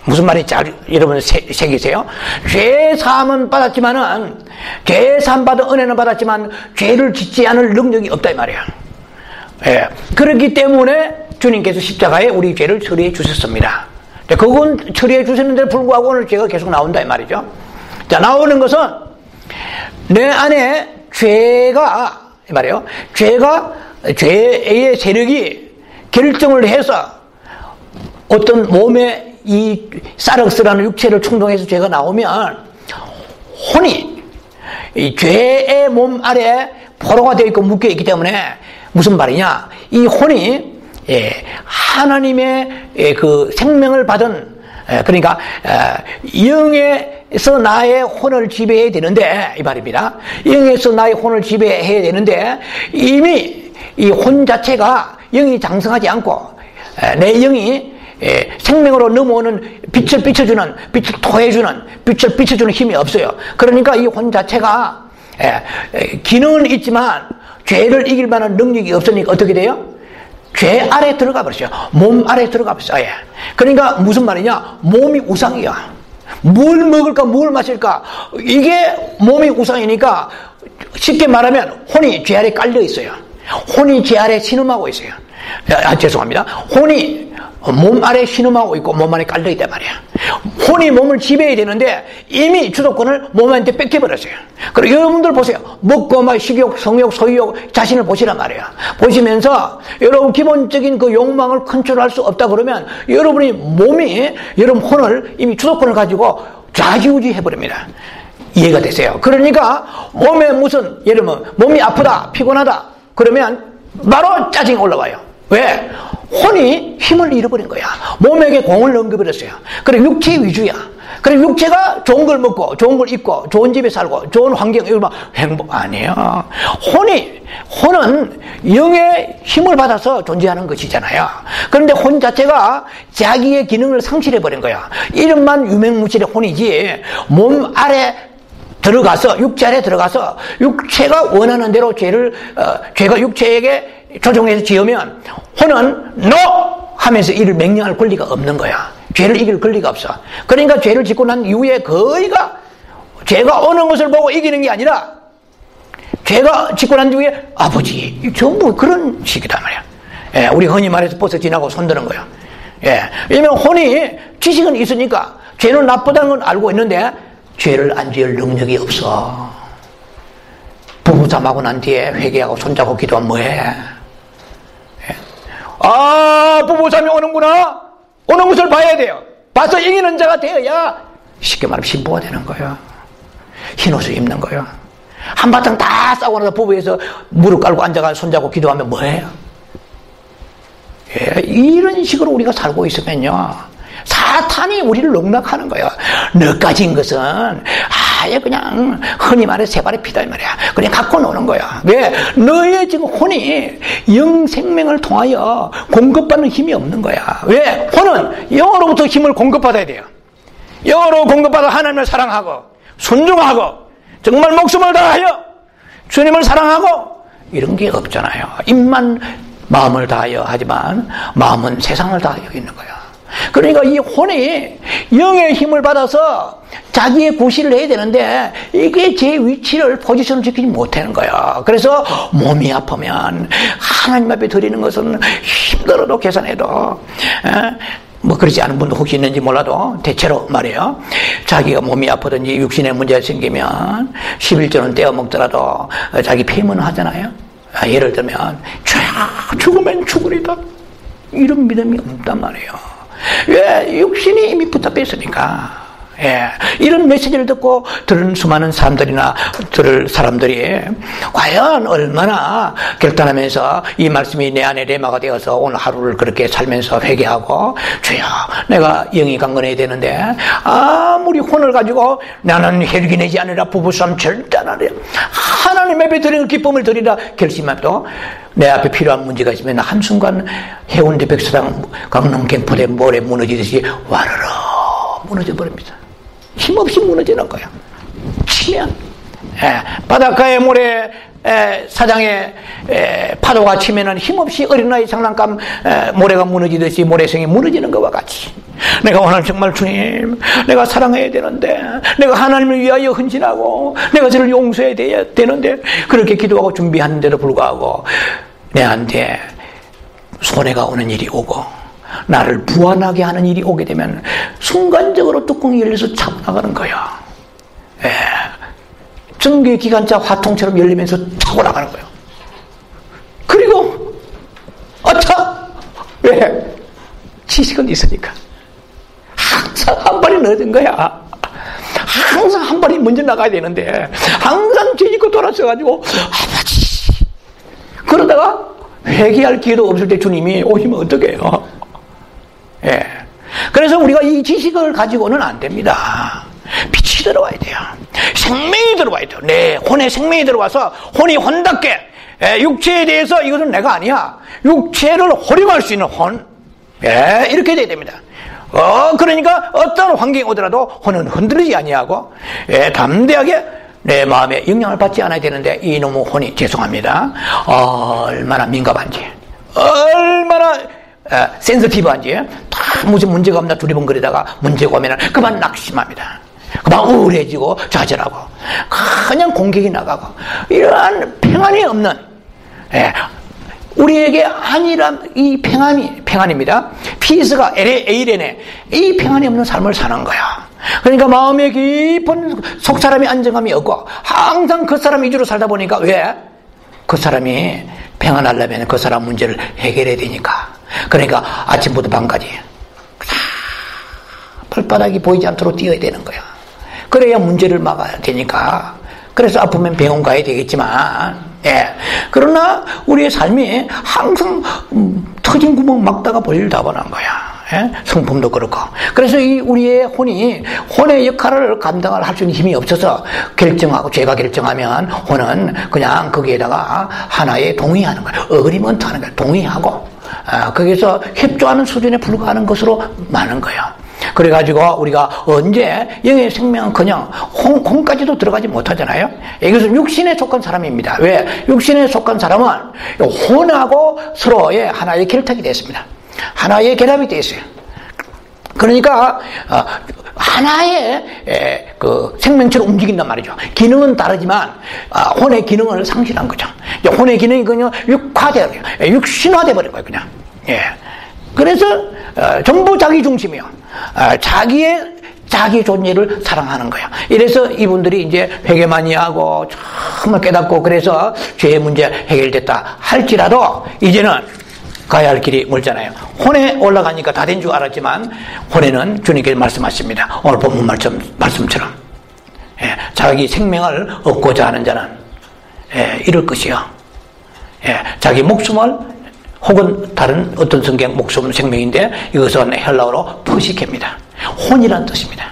무슨 말인지 여러분 새기세요? 죄사함은 받았지만은, 죄사함 받은 은혜는 받았지만 죄를 짓지 않을 능력이 없다, 이 말이에요. 그렇기 때문에 주님께서 십자가에 우리 죄를 처리해 주셨습니다. 그건 처리해 주셨는데 불구하고 오늘 죄가 계속 나온다, 이 말이죠. 자, 나오는 것은 내 안에 죄가, 이 말이에요. 죄의 세력이 결정을 해서 어떤 몸에 이 사륵스라는 육체를 충동해서 죄가 나오면 혼이 이 죄의 몸 아래 포로가 되어 있고 묶여 있기 때문에 무슨 말이냐? 이 혼이 하나님의 그 생명을 받은, 그러니까 영의 영에서 나의 혼을 지배해야 되는데, 이 말입니다. 영에서 나의 혼을 지배해야 되는데, 이미 이 혼 자체가 영이 장성하지 않고, 내 영이 생명으로 넘어오는 빛을 비춰주는, 빛을 토해주는, 빛을 비춰주는 힘이 없어요. 그러니까 이 혼 자체가 기능은 있지만 죄를 이길 만한 능력이 없으니까 어떻게 돼요? 죄 아래 들어가 버렸어요. 몸 아래 들어가 버렸어요. 그러니까 무슨 말이냐? 몸이 우상이야. 뭘 먹을까, 뭘 마실까? 이게 몸이 우상이니까 쉽게 말하면 혼이 죄 아래 깔려 있어요. 혼이 죄 아래 신음하고 있어요. 죄송합니다. 혼이 몸 아래 신음하고 있고 몸 안에 깔려 있단 말이야. 혼이 몸을 지배해야 되는데 이미 주도권을 몸한테 뺏겨버렸어요. 그리고 여러분들 보세요. 먹고 막 식욕, 성욕, 소유욕 자신을 보시란 말이에요. 보시면서 여러분 기본적인 그 욕망을 컨트롤할 수 없다 그러면 여러분이 몸이 여러분 혼을 이미 주도권을 가지고 좌지우지 해버립니다. 이해가 되세요? 그러니까 몸에 무슨 예를 들면 몸이 아프다, 피곤하다 그러면 바로 짜증이 올라와요. 왜? 혼이 힘을 잃어버린 거야. 몸에게 공을 넘겨버렸어요. 그래 육체 위주야. 그래 육체가 좋은 걸 먹고 좋은 걸 입고 좋은 집에 살고 좋은 환경 이거 막 행복 아니에요. 혼은 영의 힘을 받아서 존재하는 것이잖아요. 그런데 혼 자체가 자기의 기능을 상실해버린 거야. 이름만 유명무실의 혼이지 몸 아래 들어가서 육체 안에 들어가서 육체가 원하는 대로 죄가 육체에게 조종해서 지으면 혼은 NO! 하면서 이를 명령할 권리가 없는 거야. 죄를 이길 권리가 없어. 그러니까 죄를 짓고 난 이후에 거의가 죄가 어느 것을 보고 이기는 게 아니라 죄가 짓고 난 이후에 아버지 전부 그런 식이단 말이야. 예, 우리 흔히 말해서 버스 지나고 손드는 거야. 예, 왜냐면 혼이 지식은 있으니까 죄는 나쁘다는 건 알고 있는데 죄를 안 지을 능력이 없어. 부부싸움하고 난 뒤에 회개하고 손잡고 기도하면 뭐해? 부부싸움이 오는구나. 오는 것을 봐야 돼요. 봐서 이기는 자가 되어야 쉽게 말하면 신부가 되는 거예요. 흰옷을 입는 거예요. 한바탕 다 싸우고 나서 부부에서 무릎 깔고 앉아가 손잡고 기도하면 뭐해요? 예, 이런 식으로 우리가 살고 있으면요 사탄이 우리를 농락하는 거예요. 너 가진 것은 아예 그냥 흔히 말해 세 발의 피다 이 말이야. 그냥 갖고 노는 거야. 왜? 너의 지금 혼이 영 생명을 통하여 공급받는 힘이 없는 거야. 왜? 혼은 영으로부터 힘을 공급받아야 돼요. 영으로 공급받아 하나님을 사랑하고 순종하고 정말 목숨을 다하여 주님을 사랑하고 이런 게 없잖아요. 입만 마음을 다하여 하지만 마음은 세상을 다하여 있는 거야. 그러니까 이 혼이 영의 힘을 받아서 자기의 구실을 해야 되는데 이게 제 위치를 포지션을 지키지 못하는 거야. 그래서 몸이 아프면 하나님 앞에 드리는 것은 힘들어도 계산해도 뭐 그렇지 않은 분도 혹시 있는지 몰라도 대체로 말이에요. 자기가 몸이 아프든지 육신에 문제가 생기면 11조는 떼어 먹더라도 자기 폐문을 하잖아요. 예를 들면 죄야 죽으면 죽으리다 이런 믿음이 없단 말이에요. 왜? 육신이 이미 붙잡혔으니까. 예. 이런 메시지를 듣고 들은 수많은 사람들이나 들을 사람들이 과연 얼마나 결단하면서 이 말씀이 내 안에 레마가 되어서 오늘 하루를 그렇게 살면서 회개하고 주여 내가 영이 강건해야 되는데 아무리 혼을 가지고 나는 혈기 내지 않으라 부부싸움 절대 안 하리라 하나님 앞에 드리는 기쁨을 드리라 결심해도 내 앞에 필요한 문제가 있으면 한순간 해운대 백사장 강릉 경포대 모래 무너지듯이 와르르 무너져 버립니다. 힘없이 무너지는 거야. 치면 바닷가에 모래 사장에 파도가 치면은 힘없이 어린아이 장난감 모래가 무너지듯이 모래성이 무너지는 것과 같이 내가 오늘 정말 주님 내가 사랑해야 되는데 내가 하나님을 위하여 헌신하고 내가 저를 용서해야 되는데 그렇게 기도하고 준비하는데도 불구하고 내한테 손해가 오는 일이 오고 나를 부안하게 하는 일이 오게 되면 순간적으로 뚜껑이 열려서 차고 나가는 거야. 전기기관차 화통처럼 열리면서 차고 나가는 거예요. 그리고 어차 왜? 지식은 있으니까 항상 한 발이 늦은 거야. 항상 한 발이 먼저 나가야 되는데 항상 뒤집고 돌아서가지고 아버지 그러다가 회개할 기회도 없을 때 주님이 오시면 어떡해요? 예. 그래서 우리가 이 지식을 가지고는 안 됩니다. 빛이 들어와야 돼요. 생명이 들어와야 돼요. 내 혼에 생명이 들어와서 혼이 혼답게 육체에 대해서 이것은 내가 아니야. 육체를 호령할 수 있는 혼. 이렇게 돼야 됩니다. 그러니까 어떤 환경이 오더라도 혼은 흔들리지 아니하고 담대하게 내 마음에 영향을 받지 않아야 되는데 이놈의 혼이 죄송합니다. 얼마나 민감한지, 얼마나 센서티브한지, 다 무슨 문제가 없나 두리번거리다가 문제가 오면 그만 낙심합니다. 그만 우울해지고 좌절하고 그냥 공격이 나가고 이러한 평안이 없는 우리에게 안이란 이 평안입니다. 피스가 에이레네 이 평안이 없는 삶을 사는 거야. 그러니까 마음에 깊은 속 사람이 안정감이 없고 항상 그 사람 위주로 살다 보니까 왜? 그 사람이 평안하려면 그 사람 문제를 해결해야 되니까. 그러니까 아침부터 밤까지 발바닥이 보이지 않도록 뛰어야 되는 거야. 그래야 문제를 막아야 되니까. 그래서 아프면 병원 가야 되겠지만, 그러나 우리의 삶이 항상 터진 구멍 막다가 볼일 다 보는 거야. 성품도 그렇고. 그래서 이 우리의 혼의 역할을 감당할 수 있는 힘이 없어서 결정하고, 죄가 결정하면 혼은 그냥 거기에다가 하나에 동의하는 거야. 어그리먼트 하는 거야. 동의하고. 거기서 협조하는 수준에 불과하는 것으로 많은 거예요. 그래가지고 우리가 언제 영의 생명은 그냥 혼까지도 들어가지 못하잖아요. 이것은 육신에 속한 사람입니다. 왜? 육신에 속한 사람은 혼하고 서로의 하나의 결탁이 됐습니다. 하나의 결합이 되어 있어요. 그러니까 하나의 그 생명체로 움직인단 말이죠. 기능은 다르지만 혼의 기능을 상실한 거죠. 혼의 기능이 그냥 육화되어 육신화돼 버린 거예요. 그냥. 그래서 전부 자기 중심이요. 자기 존재를 사랑하는 거야. 이래서 이분들이 이제 회개 많이 하고 정말 깨닫고 그래서 죄의 문제 해결됐다 할지라도 이제는 가야 할 길이 멀잖아요. 혼에 올라가니까 다 된 줄 알았지만 혼에는 주님께서 말씀하십니다. 오늘 본문 말씀처럼 자기 생명을 얻고자 하는 자는 이럴 것이요. 자기 목숨을 혹은 다른 어떤 성경 목숨 생명인데 이것은 헬라어로 프시케입니다. 혼이라는 뜻입니다.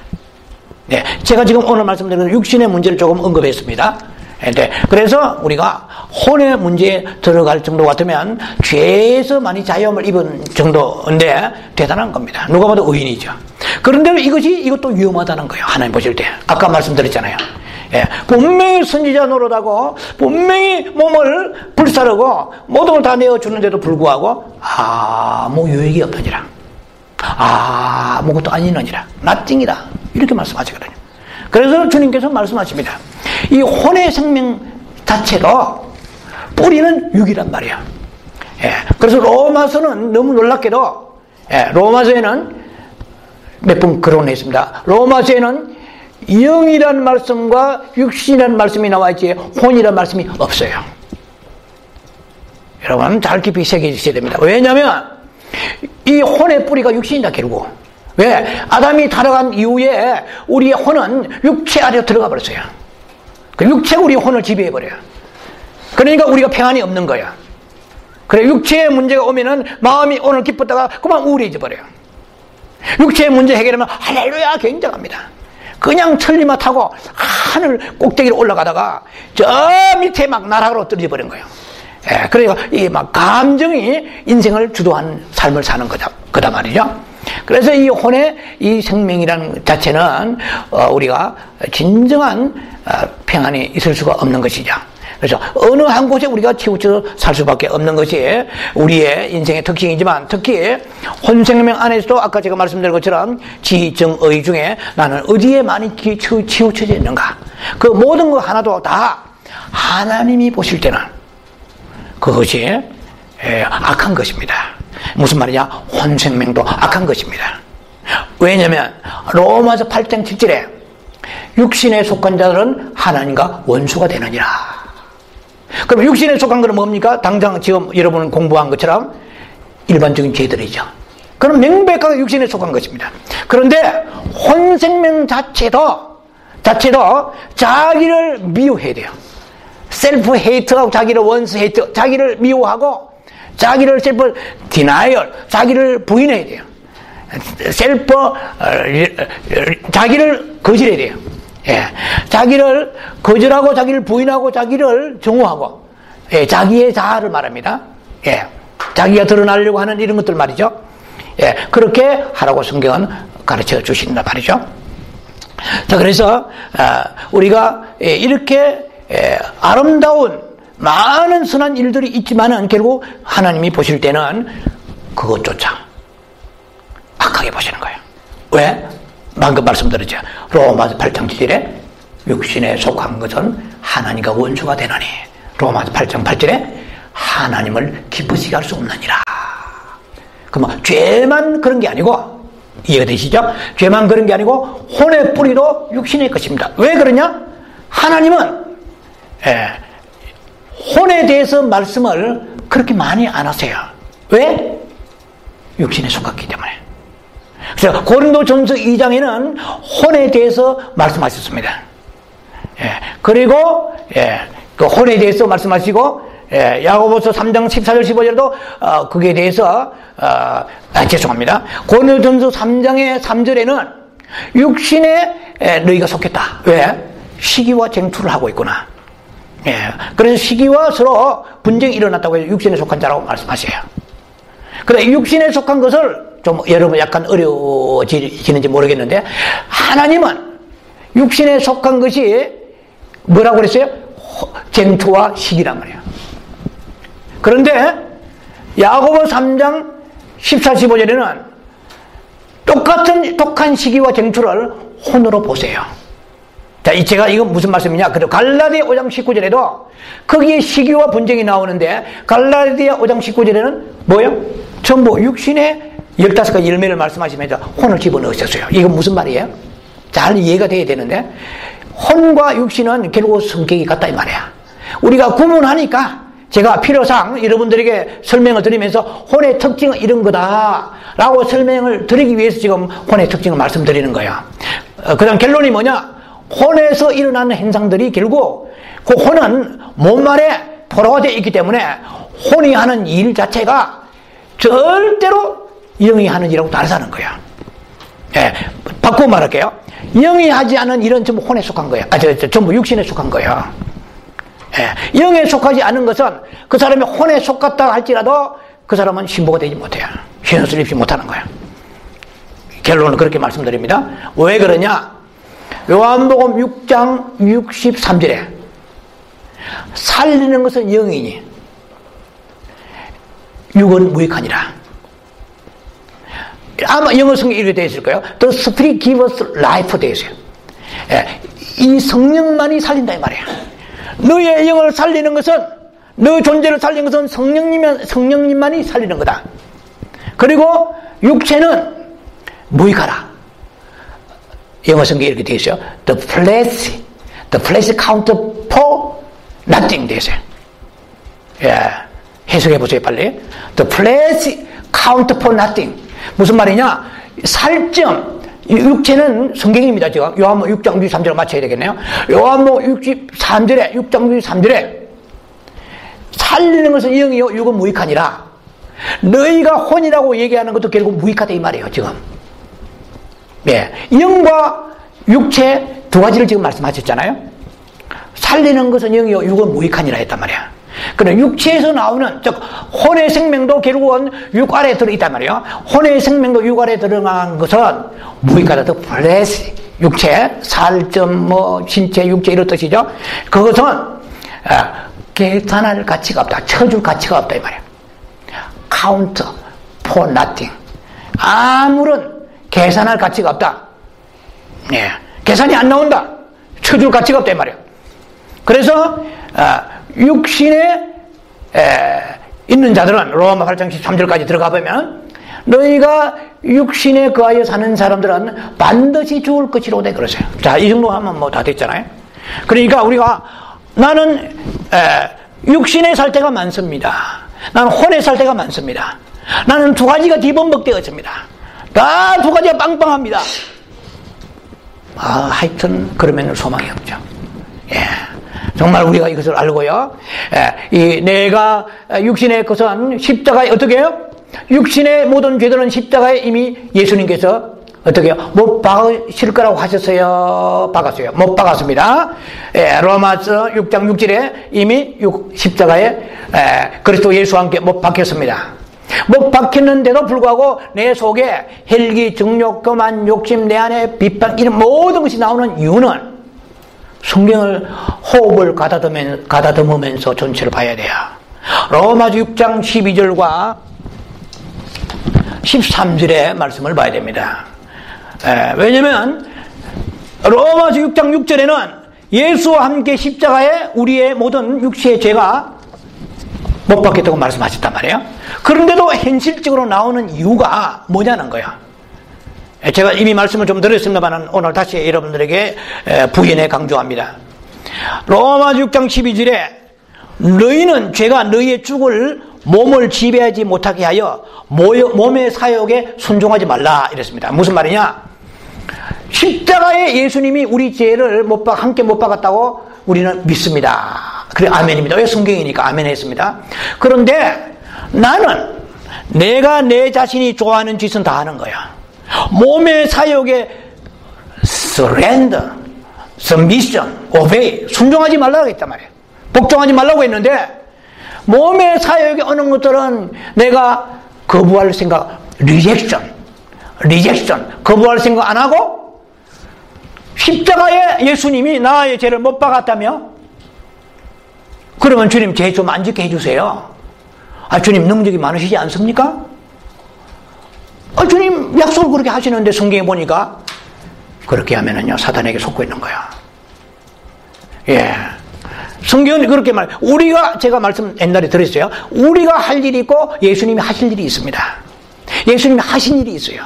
제가 지금 오늘 말씀드린 육신의 문제를 조금 언급했습니다. 그래서 우리가 혼의 문제에 들어갈 정도 같으면 죄에서 많이 자유함을 입은 정도인데 대단한 겁니다. 누가 봐도 의인이죠. 그런데 이것도 위험하다는 거예요. 하나님 보실 때. 아까 말씀드렸잖아요. 분명히 선지자 노릇하고 분명히 몸을 불사르고 모든 걸 다 내어주는데도 불구하고 아무 유익이 없느니라. 아무것도 아니느니라. 나띵이다. 이렇게 말씀하시거든요. 그래서 주님께서 말씀하십니다. 이 혼의 생명 자체도 뿌리는 육이란 말이에요. 그래서 로마서는 너무 놀랍게도 로마서에는 몇 번 거론했습니다. 로마서에는 영이라는 말씀과 육신이라는 말씀이 나와 있지 혼이라는 말씀이 없어요. 여러분 잘 깊이 새겨주셔야 됩니다. 왜냐하면 이 혼의 뿌리가 육신이다 결국. 왜? 아담이 타락한 이후에 우리의 혼은 육체 아래로 들어가 버렸어요. 그 육체가 우리 혼을 지배해버려요. 그러니까 우리가 평안이 없는 거야. 그래 육체의 문제가 오면은 마음이 오늘 기뻤다가 그만 우울해져 버려요. 육체의 문제 해결하면 할렐루야 굉장합니다. 그냥 천리마 타고 하늘 꼭대기로 올라가다가 저 밑에 막 나락으로 떨어져 버린 거예요. 그러니까 이 막 감정이 인생을 주도한 삶을 사는 거다 말이죠. 그래서 이 혼의 이 생명이라는 자체는 우리가 진정한 평안이 있을 수가 없는 것이죠. 그래서 어느 한 곳에 우리가 치우쳐서 살 수밖에 없는 것이 우리의 인생의 특징이지만 특히 혼생명 안에서도 아까 제가 말씀드린 것처럼 지정의 중에 나는 어디에 많이 치우쳐져 있는가. 그 모든 것 하나도 다 하나님이 보실 때는 그것이 악한 것입니다. 무슨 말이냐? 혼생명도 악한 것입니다. 왜냐하면 로마서 8장 7절에 육신에 속한 자들은 하나님과 원수가 되느니라. 그럼 육신에 속한 것은 뭡니까? 당장 지금 여러분 공부한 것처럼 일반적인 죄들이죠. 그럼 명백하게 육신에 속한 것입니다. 그런데 혼생명 자체도 자기를 미워해야 돼요. 셀프 헤이트하고 자기를 원수 헤이트, 자기를 미워하고 자기를 셀프 디나이얼, 자기를 부인해야 돼요. 자기를 거절해야 돼요. 예. 자기를 거절하고, 자기를 부인하고, 자기를 정오하고, 예. 자기의 자아를 말합니다. 예. 자기가 드러나려고 하는 이런 것들 말이죠. 예. 그렇게 하라고 성경은 가르쳐 주신단 말이죠. 자, 그래서, 우리가 이렇게 아름다운 많은 선한 일들이 있지만은 결국 하나님이 보실 때는 그것조차 악하게 보시는 거예요. 왜? 방금 말씀드렸죠. 로마서 8장 7절에 육신에 속한 것은 하나님과 원수가 되나니, 로마서 8장 8절에 하나님을 기쁘시게 할 수 없느니라. 그럼 죄만 그런 게 아니고, 이해가 되시죠? 죄만 그런 게 아니고 혼의 뿌리도 육신의 것입니다. 왜 그러냐? 하나님은 혼에 대해서 말씀을 그렇게 많이 안 하세요. 왜? 육신에 속았기 때문에. 그래서 고린도전서 2장에는 혼에 대해서 말씀하셨습니다. 그리고 그 혼에 대해서 말씀하시고, 야고보서 3장 14절 15절에도 그게 대해서 죄송합니다. 고린도전서 3장의 3절에는 육신에 너희가 속했다. 왜? 시기와 쟁투를 하고 있구나. 그래서 시기와 서로 분쟁이 일어났다고 해서 육신에 속한 자라고 말씀하세요. 그래, 육신에 속한 것을 좀 여러분 약간 어려워지는지 모르겠는데, 하나님은 육신에 속한 것이 뭐라고 그랬어요? 쟁투와 시기란 말이에요. 그런데 야고보 3장 14, 15절에는 똑같은 시기와 쟁투를 혼으로 보세요. 자, 제가 이건 무슨 말씀이냐? 그리고 갈라디아 5장 19절에도 거기에 시기와 분쟁이 나오는데, 갈라디아 5장 19절에는 뭐예요? 전부 육신의 15가지 열매를 말씀하시면서 혼을 집어넣으셨어요. 이건 무슨 말이에요? 잘 이해가 돼야 되는데, 혼과 육신은 결국 성격이 같다 이 말이야. 우리가 구분하니까 제가 필요상 여러분들에게 설명을 드리면서 혼의 특징은 이런 거다 라고 설명을 드리기 위해서 지금 혼의 특징을 말씀드리는 거예요. 그 다음 결론이 뭐냐? 혼에서 일어나는 행상들이 결국 그 혼은 몸말에 포로가 되어 있기 때문에 혼이 하는 일 자체가 절대로 영이 하는 일하고 다르다는 거예요. 바꾸고 말할게요. 영이 하지 않은 일은 전부 혼에 속한 거예요. 전부 육신에 속한 거예요. 영에 속하지 않은 것은 그 사람이 혼에 속았다 할지라도 그 사람은 신부가 되지 못해요. 신옷을 입지 못하는 거예요. 결론은 그렇게 말씀드립니다. 왜 그러냐? 요한복음 6장 63절에 살리는 것은 영이니 육은 무익하니라. 아마 영어 성경에 이렇게 되어 있을 거예요. The Spirit gives us life 되어 있어요. 이 성령만이 살린다 이 말이에요. 너의 영을 살리는 것은, 너의 존재를 살리는 것은 성령님만이 살리는 거다. 그리고 육체는 무익하라. 영어 성경에 이렇게 되어 있어요. The flesh count for nothing 되어 있어요. 해석해 보세요 빨리. The flesh count for nothing. 무슨 말이냐? 살점, 육체는 성경입니다. 지금 요한복음 6장 63절을 맞춰야 되겠네요. 요한복음 63절에 6장 63절에 살리는 것은 영이요 육은 무익하니라. 너희가 혼이라고 얘기하는 것도 결국 무익하다 이 말이에요. 지금 영과 육체 두 가지를 지금 말씀하셨잖아요. 살리는 것은 영이요 육은 무익하니라 했단 말이야. 그럼 육체에서 나오는, 즉 혼의 생명도 결국은 육 아래에 들어있단 말이에요. 혼의 생명도 육 아래에 들어간 것은 무익하다. 더 플래시, 육체, 살점, 신체, 육체 이런 뜻이죠. 그것은 계산할 가치가 없다. 쳐줄 가치가 없다 이 말이에요. count for nothing. 아무런 계산할 가치가 없다. 계산이 안 나온다. 쳐줄 가치가 없다 이 말이에요. 그래서 육신에 있는 자들은 로마 8장 13절까지 들어가 보면 너희가 육신에 거하여 사는 사람들은 반드시 죽을 것이로되 그러세요. 자, 이 정도 하면 뭐 다 됐잖아요. 그러니까 우리가 나는 육신에 살 때가 많습니다. 나는 혼에 살 때가 많습니다. 나는 두 가지가 뒤범벅되어 있습니다. 다 두 가지가 빵빵합니다. 하여튼 그러면 소망이 없죠. 정말 우리가 이것을 알고요. 이 내가 육신의 것은 십자가에 어떻게 해요? 육신의 모든 죄들은 십자가에 이미 예수님께서 어떻게 해요? 못 박으실 거라고 하셨어요? 박았어요? 못 박았습니다. 로마서 6장 6절에 이미 십자가에 그리스도 예수와 함께 못 박혔습니다. 못 박혔는데도 불구하고 내 속에 혈기, 정욕, 교만, 욕심, 내 안에 비판, 이런 모든 것이 나오는 이유는 성경을 호흡을 가다듬으면서 전체를 봐야 돼요. 로마서 6장 12절과 13절의 말씀을 봐야 됩니다. 왜냐면 로마서 6장 6절에는 예수와 함께 십자가에 우리의 모든 육체의 죄가 못 박혔다고 말씀하셨단 말이에요. 그런데도 현실적으로 나오는 이유가 뭐냐는 거야. 제가 이미 말씀을 좀 드렸습니다만 오늘 다시 여러분들에게 부연해 강조합니다. 로마서 6장 12절에 너희는 죄가 너희의 죽을 몸을 지배하지 못하게 하여 몸의 사욕에 순종하지 말라 이랬습니다. 무슨 말이냐? 십자가에 예수님이 우리 죄를 함께 못 박았다고 우리는 믿습니다. 그래 아멘입니다. 왜? 성경이니까 아멘 했습니다. 그런데 나는 내가 내 자신이 좋아하는 짓은 다 하는 거야. 몸의 사욕에 surrender, submission, obey, 순종하지 말라고 했단 말이에요. 복종하지 말라고 했는데 몸의 사욕에 어느 것들은 내가 거부할 생각, rejection, 거부할 생각 안 하고 십자가에 예수님이 나의 죄를 못 박았다며? 그러면 주님 죄 좀 안 짓게 해주세요. 주님 능력이 많으시지 않습니까? 주님 약속을 그렇게 하시는데 성경에 보니까 그렇게 하면은요 사단에게 속고 있는 거야. 예. 성경은 그렇게 제가 말씀 옛날에 드렸어요. 우리가 할 일이 있고 예수님이 하실 일이 있습니다. 예수님이 하신 일이 있어요.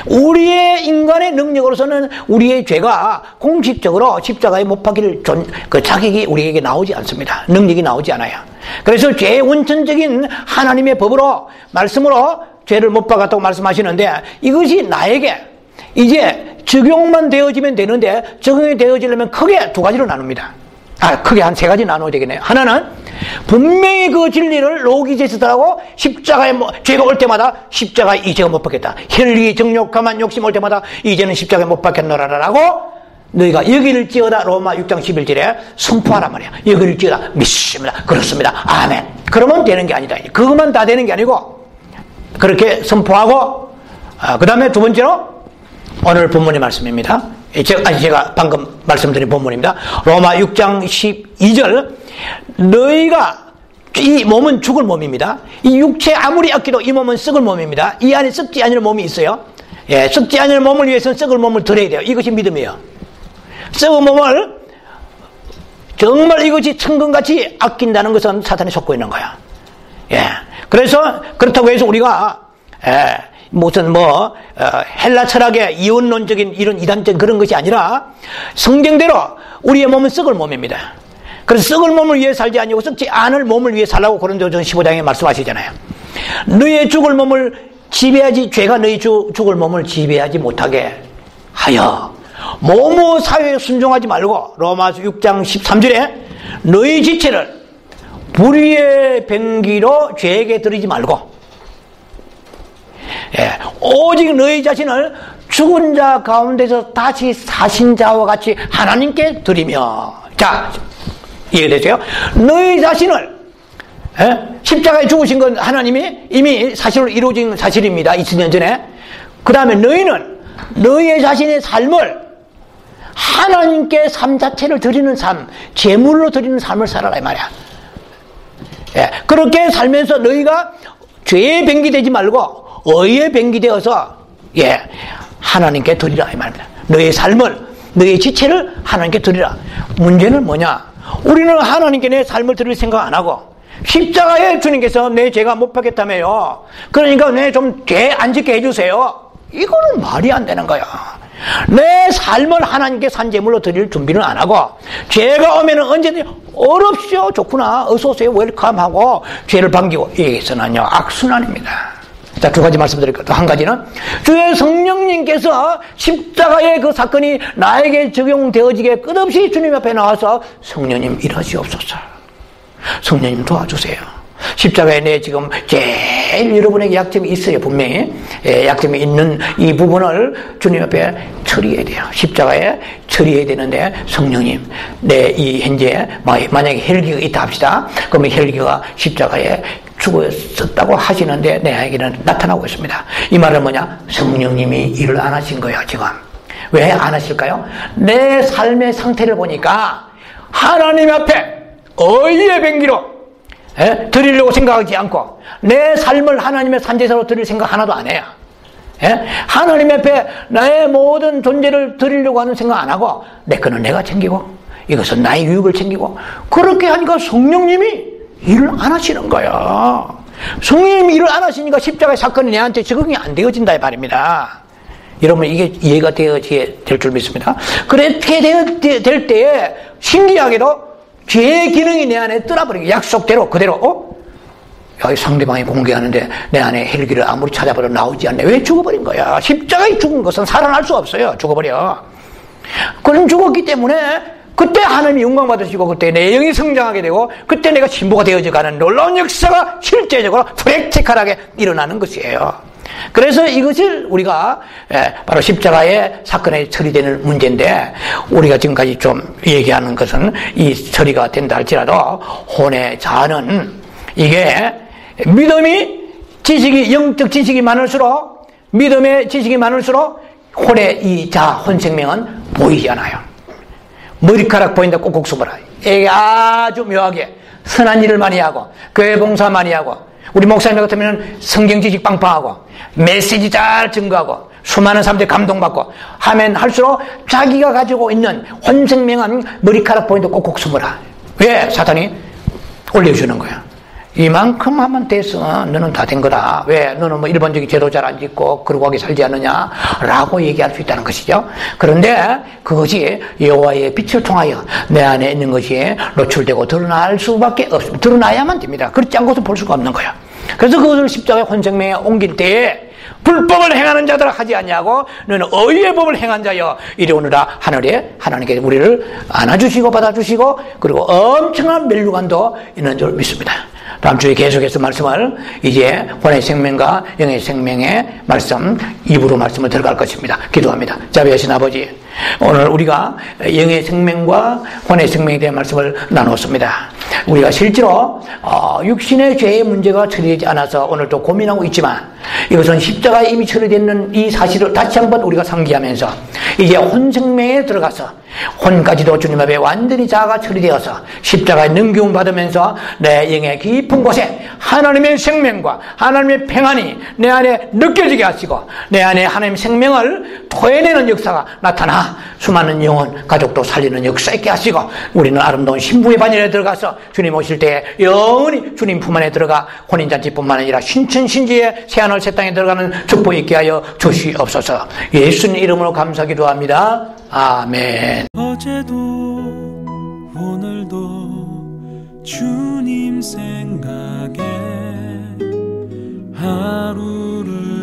우리의 인간의 능력으로서는 우리의 죄가 공식적으로 십자가에 못 박힐 그 자격이 우리에게 나오지 않습니다. 능력이 나오지 않아요. 그래서 죄의 원천적인 하나님의 법으로 말씀으로 죄를 못 박았다고 말씀하시는데 이것이 나에게 이제 적용만 되어지면 되는데 적용이 되어지려면 크게 두 가지로 나눕니다. 크게 한 세 가지 나눠야 되겠네요. 하나는 분명히 그 진리를 로기제스더라고 십자가에 죄가 올 때마다 십자가에 이 죄가 못 박혔다. 혈기, 정욕, 교만, 욕심 올 때마다 이제는 십자가에 못 박혔노라라고 너희가 여기를 찌어다 로마 6장 11절에 선포하란 말이야. 여기를 찌어다 믿습니다. 그렇습니다. 아멘. 그러면 되는 게 아니다. 그것만 다 되는 게 아니고 그렇게 선포하고 그 다음에 두 번째로 오늘 본문의 말씀입니다. 제가 방금 말씀드린 본문입니다. 로마 6장 12절 너희가 이 몸은 죽을 몸입니다. 이 육체 아무리 아껴도 이 몸은 썩을 몸입니다. 이 안에 썩지 않을 몸이 있어요. 썩지 않을 몸을 위해서는 썩을 몸을 드려야 돼요. 이것이 믿음이에요. 썩은 몸을 정말 이것이 천금같이 아낀다는 것은 사탄에 속고 있는 거야. 그래서 그렇다고 해서 우리가 무슨 헬라 철학의 이원론적인 이런 이단적인 그런 것이 아니라 성경대로 우리의 몸은 썩을 몸입니다. 그래서 썩을 몸을 위해 살지 아니고 썩지 않을 몸을 위해 살라고 고린도전 15장에 말씀하시잖아요. 너희의 죽을 몸을 지배하지 죄가 너희 죽을 몸을 지배하지 못하게 하여 모모 사회에 순종하지 말고 로마서 6장 13절에 너희 지체를 불의의 병기로 죄에게 드리지 말고 오직 너희 자신을 죽은 자 가운데서 다시 사신 자와 같이 하나님께 드리며 자 이해되세요? 너희 자신을 십자가에 죽으신 건 하나님이 이미 사실로 이루어진 사실입니다. 2000년 전에. 그 다음에 너희는 너희의 자신의 삶을 하나님께 삶 자체를 드리는 삶, 제물로 드리는 삶을 살아라 이 말이야. 그렇게 살면서 너희가 죄에 병기되지 말고 의에 병기되어서 하나님께 드리라 이 말입니다. 너희의 삶을 너희의 지체를 하나님께 드리라. 문제는 뭐냐? 우리는 하나님께 내 삶을 드릴 생각 안 하고 십자가에 주님께서 내 죄가 못 박혔다며요. 그러니까 내 좀 죄 안 짓게 해주세요. 이거는 말이 안 되는 거야. 내 삶을 하나님께 산제물로 드릴 준비는 안 하고 죄가 오면은 언제든지 어렵시오 좋구나 어서 오세요 웰컴하고 죄를 반기고 이게서는요 악순환입니다. 자, 두 가지 말씀드릴 것도 한 가지는 주의 성령님께서 십자가의 그 사건이 나에게 적용되어지게 끝없이 주님 앞에 나와서 성령님 일하시옵소서. 성령님 도와주세요. 십자가에 내 지금 제일 여러분에게 약점이 있어요. 분명히 약점이 있는 이 부분을 주님 앞에 처리해야 돼요. 십자가에 처리해야 되는데 성령님, 내 이 현재 만약에 헬기가 있다 합시다. 그러면 헬기가 십자가에 죽었었다고 하시는데 내에게는 나타나고 있습니다. 이 말은 뭐냐? 성령님이 일을 안 하신 거예요. 지금 왜 안 하실까요? 내 삶의 상태를 보니까 하나님 앞에 의의 ben기로 드리려고 생각하지 않고 내 삶을 하나님의 산제사로 드릴 생각 하나도 안 해요. 하나님 앞에 나의 모든 존재를 드리려고 하는 생각 안 하고 내 거는 내가 챙기고 이것은 나의 유익을 챙기고 그렇게 하니까 성령님이 일을 안 하시는 거예요. 성령님이 일을 안 하시니까 십자가의 사건이 내한테 적응이 안 되어진다 이 말입니다. 여러분 이게 이해가 되어져야 될 줄 믿습니다. 그렇게 될 때에 신기하게도 죄의 기능이 내 안에 떠나버린 거예요. 약속대로 그대로 여기 상대방이 공개하는데 내 안에 헬기를 아무리 찾아봐도 나오지 않네. 왜 죽어버린 거야? 십자가에 죽은 것은 살아날 수 없어요. 죽어버려. 그럼 죽었기 때문에 그때 하나님이 영광 받으시고 그때 내 영이 성장하게 되고 그때 내가 신부가 되어져가는 놀라운 역사가 실제적으로 프랙티컬하게 일어나는 것이에요. 그래서 이것을 우리가 바로 십자가의 사건에 처리되는 문제인데 우리가 지금까지 좀 얘기하는 것은 이 처리가 된다 할지라도 혼의 자는 이게 믿음이 지식이 영적 지식이 많을수록 믿음의 지식이 많을수록 혼의 이 자 혼생명은 보이지 않아요. 머리카락 보인다 꼭꼭 숨어라. 이게 아주 묘하게 선한 일을 많이 하고 교회 봉사 많이 하고 우리 목사님 같으면 성경 지식 빵빵하고 메시지 잘 증거하고 수많은 사람들이 감동받고 하면 할수록 자기가 가지고 있는 혼생명한 머리카락 보인다 꼭꼭 숨어라. 왜? 사탄이 올려주는 거야. 이만큼 하면 됐어. 너는 다 된 거다. 왜? 너는 뭐 일반적인 제도 잘 안 짓고 거룩하게 살지 않느냐? 라고 얘기할 수 있다는 것이죠. 그런데 그것이 여호와의 빛을 통하여 내 안에 있는 것이 노출되고 드러날 수밖에 없습니다. 드러나야만 됩니다. 그렇지 않고서 볼 수가 없는 거야. 그래서 그것을 십자가의 혼생명에 옮길 때에 불법을 행하는 자들아 하지 않냐고 너는 의의 법을 행한 자여 이리 오느라 하늘에 하나님께 우리를 안아주시고 받아주시고 그리고 엄청난 멸류관도 있는 줄 믿습니다. 다음 주에 계속해서 말씀을 이제 혼의 생명과 영의 생명의 말씀 2부로 말씀을 들어갈 것입니다. 기도합니다. 자비하신 아버지, 오늘 우리가 영의 생명과 혼의 생명에 대한 말씀을 나눴습니다. 우리가 실제로 육신의 죄의 문제가 처리되지 않아서 오늘 또 고민하고 있지만 이것은 십자가에 이미 처리되는 이 사실을 다시 한번 우리가 상기하면서 이제 혼생명에 들어가서 혼까지도 주님 앞에 완전히 자아가 처리되어서 십자가에 능기움 받으면서 내 영의 깊은 곳에 하나님의 생명과 하나님의 평안이 내 안에 느껴지게 하시고 내 안에 하나님의 생명을 토해내는 역사가 나타나 수많은 영혼 가족도 살리는 역사 있게 하시고 우리는 아름다운 신부의 반열에 들어가서 주님 오실 때 영원히 주님 품 안에 들어가 혼인잔치뿐만 아니라 신천신지의 새하늘 새 땅에 들어가는 축복 있게 하여 주시옵소서. 예수님 이름으로 감사기도합니다. 아멘. 어제도 오늘도 주님 생각에 하루를